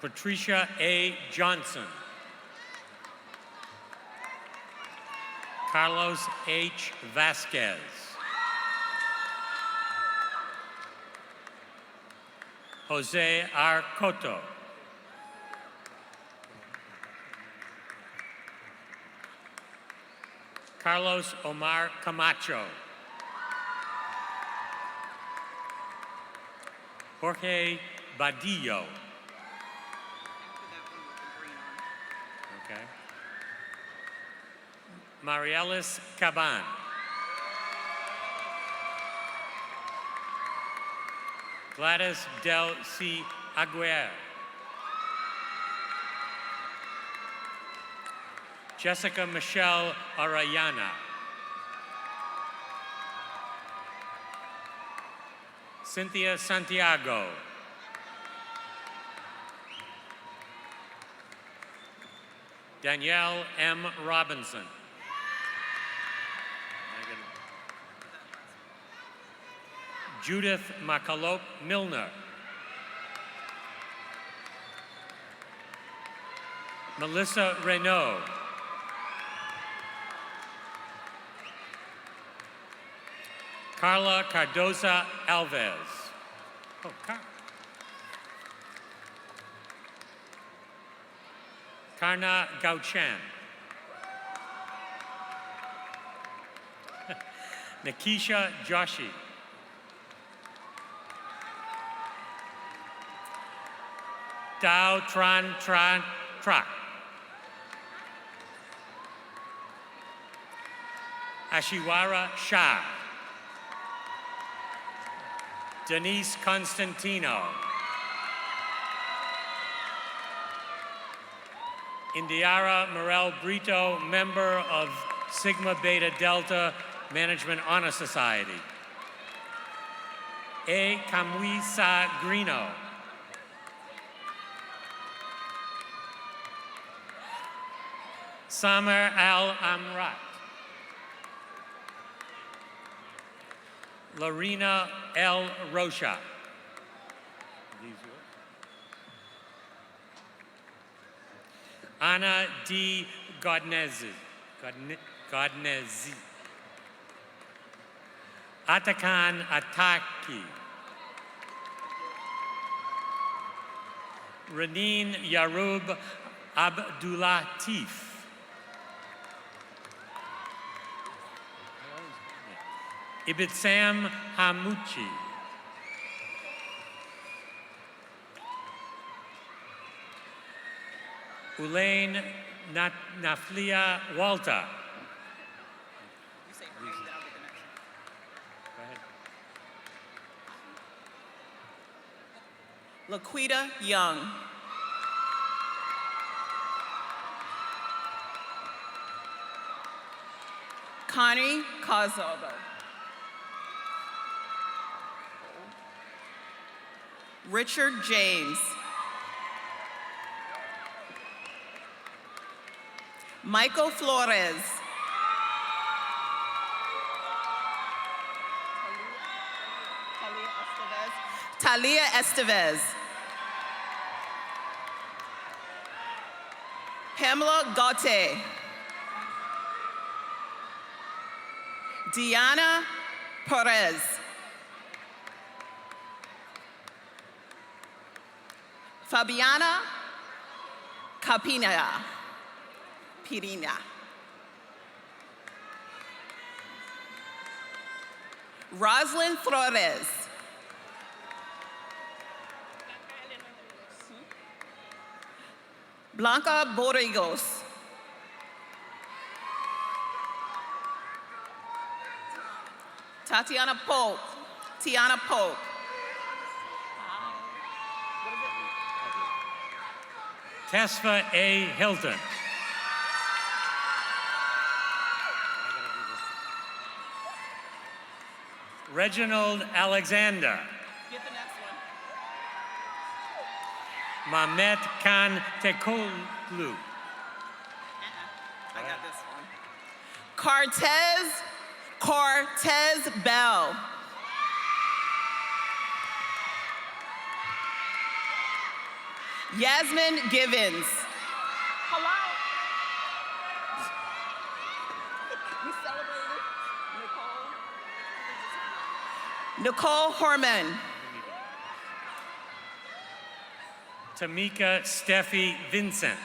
Patricia A. Johnson. Carlos H. Vasquez. Jose R. Cotto. Carlos Omar Camacho. Jorge Badillo. Okay. Marielis Caban. Gladys Del C. Aguirre. Jessica Michelle Arayana. Cynthia Santiago. Danielle M. Robinson. Judith Macalope Milner. Melissa Renaud. Carla Cardoza Alves. Oh, Karna Gauchan. Nikisha Joshi. Dao Tran Tran Trak. Ashiwara Shah. Denise Constantino. Indiara Morel Brito, member of Sigma Beta Delta Management Honor Society. A. Kamwisa Grino. Samer Al Amrat. Larina L. Rocha. Anna D. Godnezi. Atakan Ataki. Reneen Yarub Abdulatif. Ibitsam Hamuchi. Ulaine Naflia Walter. You say her name, then I'll get the next one. Go ahead. Laquita Young. Connie Kosovo. Richard James. Michael Flores. Talia Estevez. Pamela Gaute. Diana Perez. Fabiana Capina. Pirina. Roslyn Flores. Blanca Borregos. Tatiana Pope. Tiana Pope. Tesfa A. Hilton. Reginald Alexander. Get the next one. Mamet Khan Tekolu. I got this one. Cortez Bell. Yasmin Givens. Hello. We celebrated Nicole Horman. Tamika Steffi Vincent.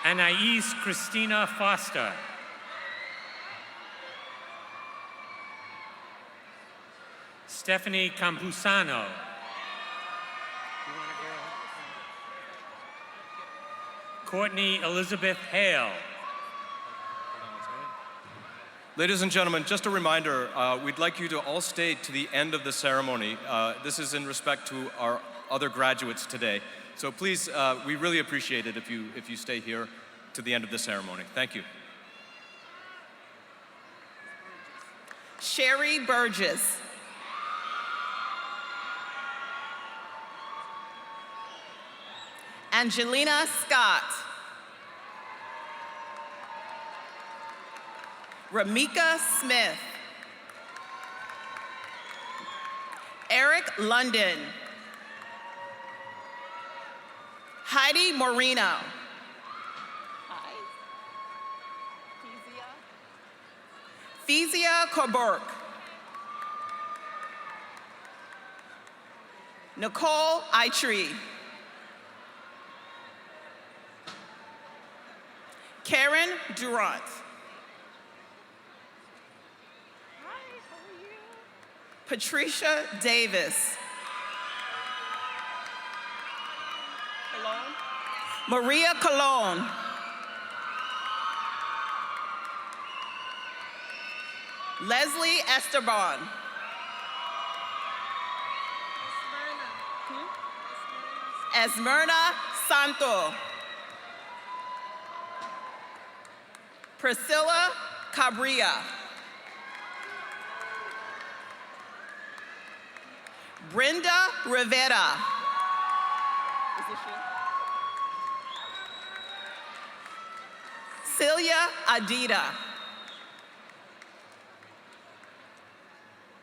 Anais Christina Foster. Stephanie Campusano. Courtney Elizabeth Hale. Ladies and gentlemen, just a reminder, we'd like you to all stay to the end of the ceremony. This is in respect to our other graduates today. So please, we really appreciate it if you stay here to the end of the ceremony. Thank you. Sherry Burgess. Angelina Scott. Ramika Smith. Eric London. Heidi Moreno. Thesia Coburk. Nicole Aitree. Karen Durant. Patricia Davis. Maria Colon. Leslie Esteban. Esmerna Santo. Priscilla Cabrera. Brenda Rivera. Celia Adida.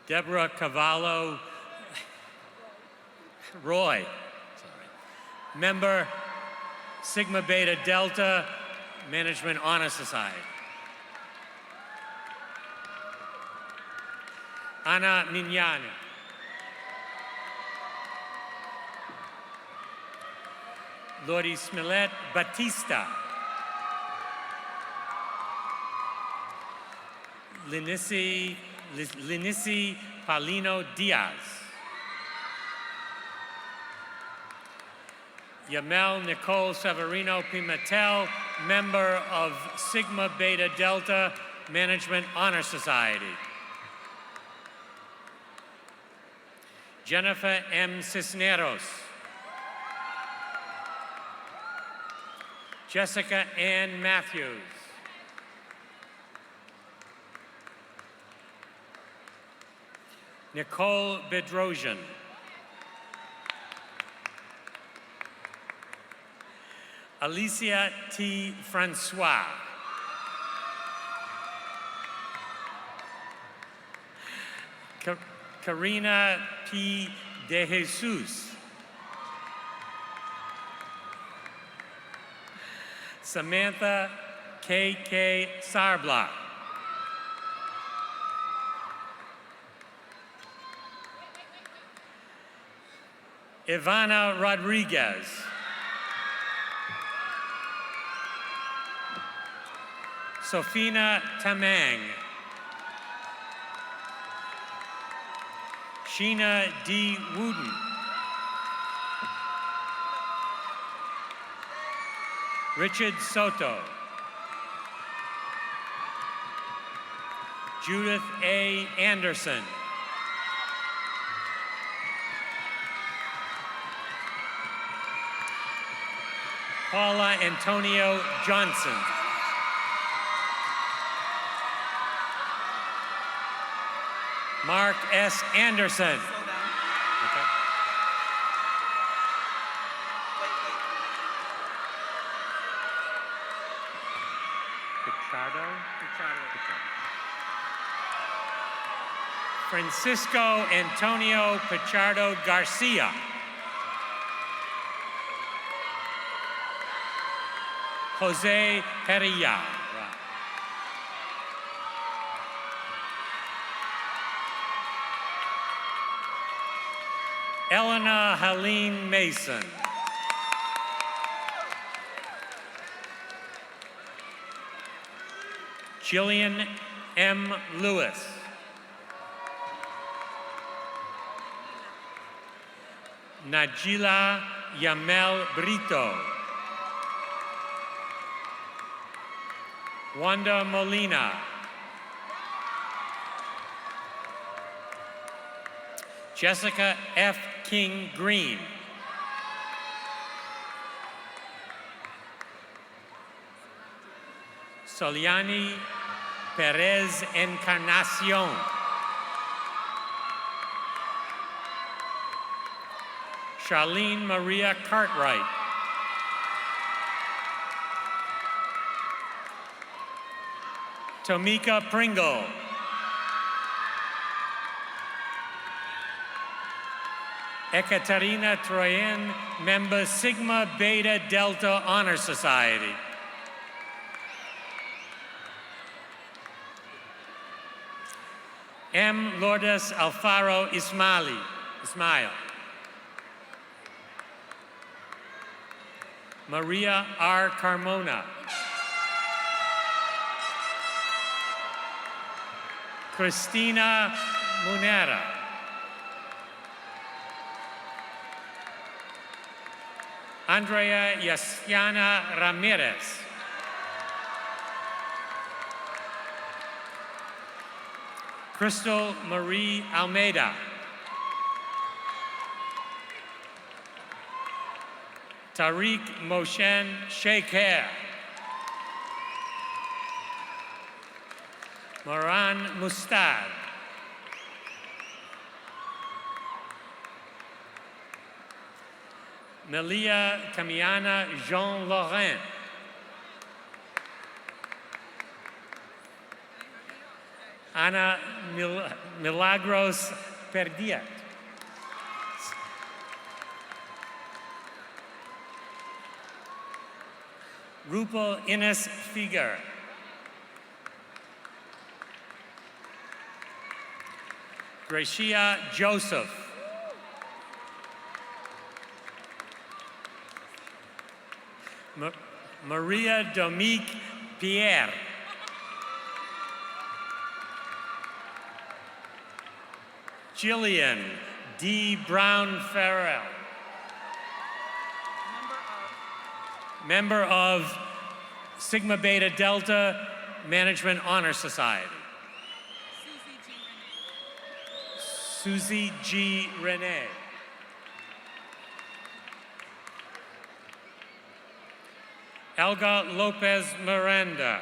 Deborah Cavallo Roy. Member, Sigma Beta Delta Management Honor Society. Ana Mignani. Lori Smilet Batista. Linici Paulino Diaz. Yamel Nicole Severino Pimentel, member of Sigma Beta Delta Management Honor Society. Jennifer M. Cisneros. Jessica Ann Matthews. Nicole Bedrosian. Alicia T. Francois. Karina P. De Jesus. Samantha K.K. Sarblock. Ivana Rodriguez. Sofina Tamang. Sheena D. Wooden. Richard Soto. Judith A. Anderson. Paula Antonio Johnson. Mark S. Anderson. Okay. Pichardo. Francisco Antonio Pichardo Garcia. Jose Perilla. Elena Helene Mason. Jillian M. Lewis. Najila Yamel Brito. Wanda Molina. Jessica F. King Green. Soliani Perez Encarnacion. Charlene Maria Cartwright. Tomika Pringle. Ekaterina Troyen, member Sigma Beta Delta Honor Society. M. Lourdes Alfaro Ismail. Maria R. Carmona. Cristina Munera. Andrea Yasiana Ramirez. Crystal Marie Almeida. Tariq Moshen Sheikher. Moran Mustad. Melia Camiana Jean Laurent. Ana Milagros Perdiat. Rupal Ines Figer. Gracia Joseph. Maria Dominique Pierre. Jillian D. Brown Farrell. Member of Sigma Beta Delta Management Honor Society. Susie G. Renee. Elga Lopez Miranda.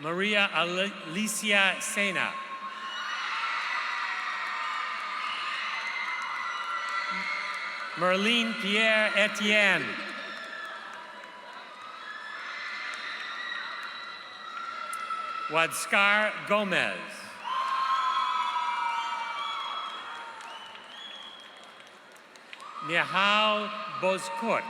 Maria Alicia Sena. Merlene Pierre Etienne. Wadskar Gomez. Nihal Bozkurt.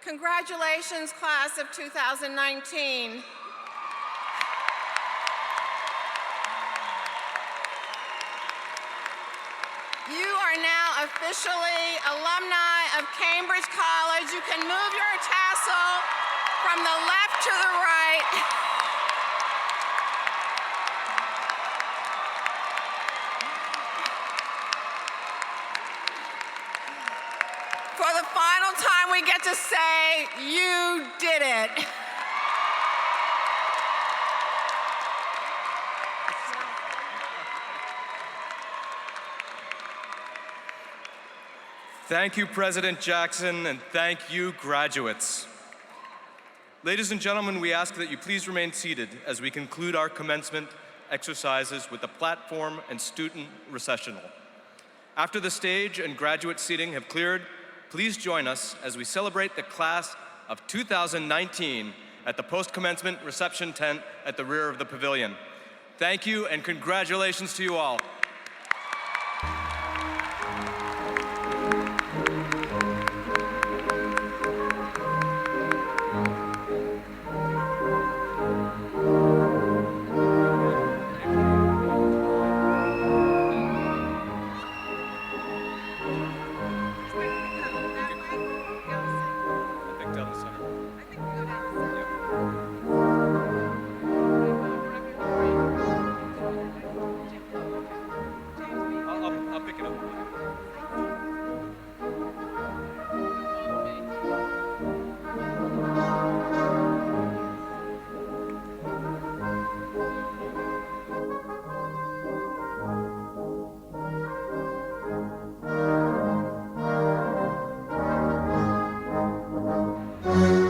Congratulations, class of 2019. You are now officially alumni of Cambridge College. You can move your tassel from the left to the right. For the final time, we get to say, you did it. Thank you, President Jackson, and thank you, graduates. Ladies and gentlemen, we ask that you please remain seated as we conclude our commencement exercises with the platform and student recessional. After the stage and graduate seating have cleared, please join us as we celebrate the class of 2019 at the post-commencement reception tent at the rear of the pavilion. Thank you and congratulations to you all. I'll pick it up. Thank you.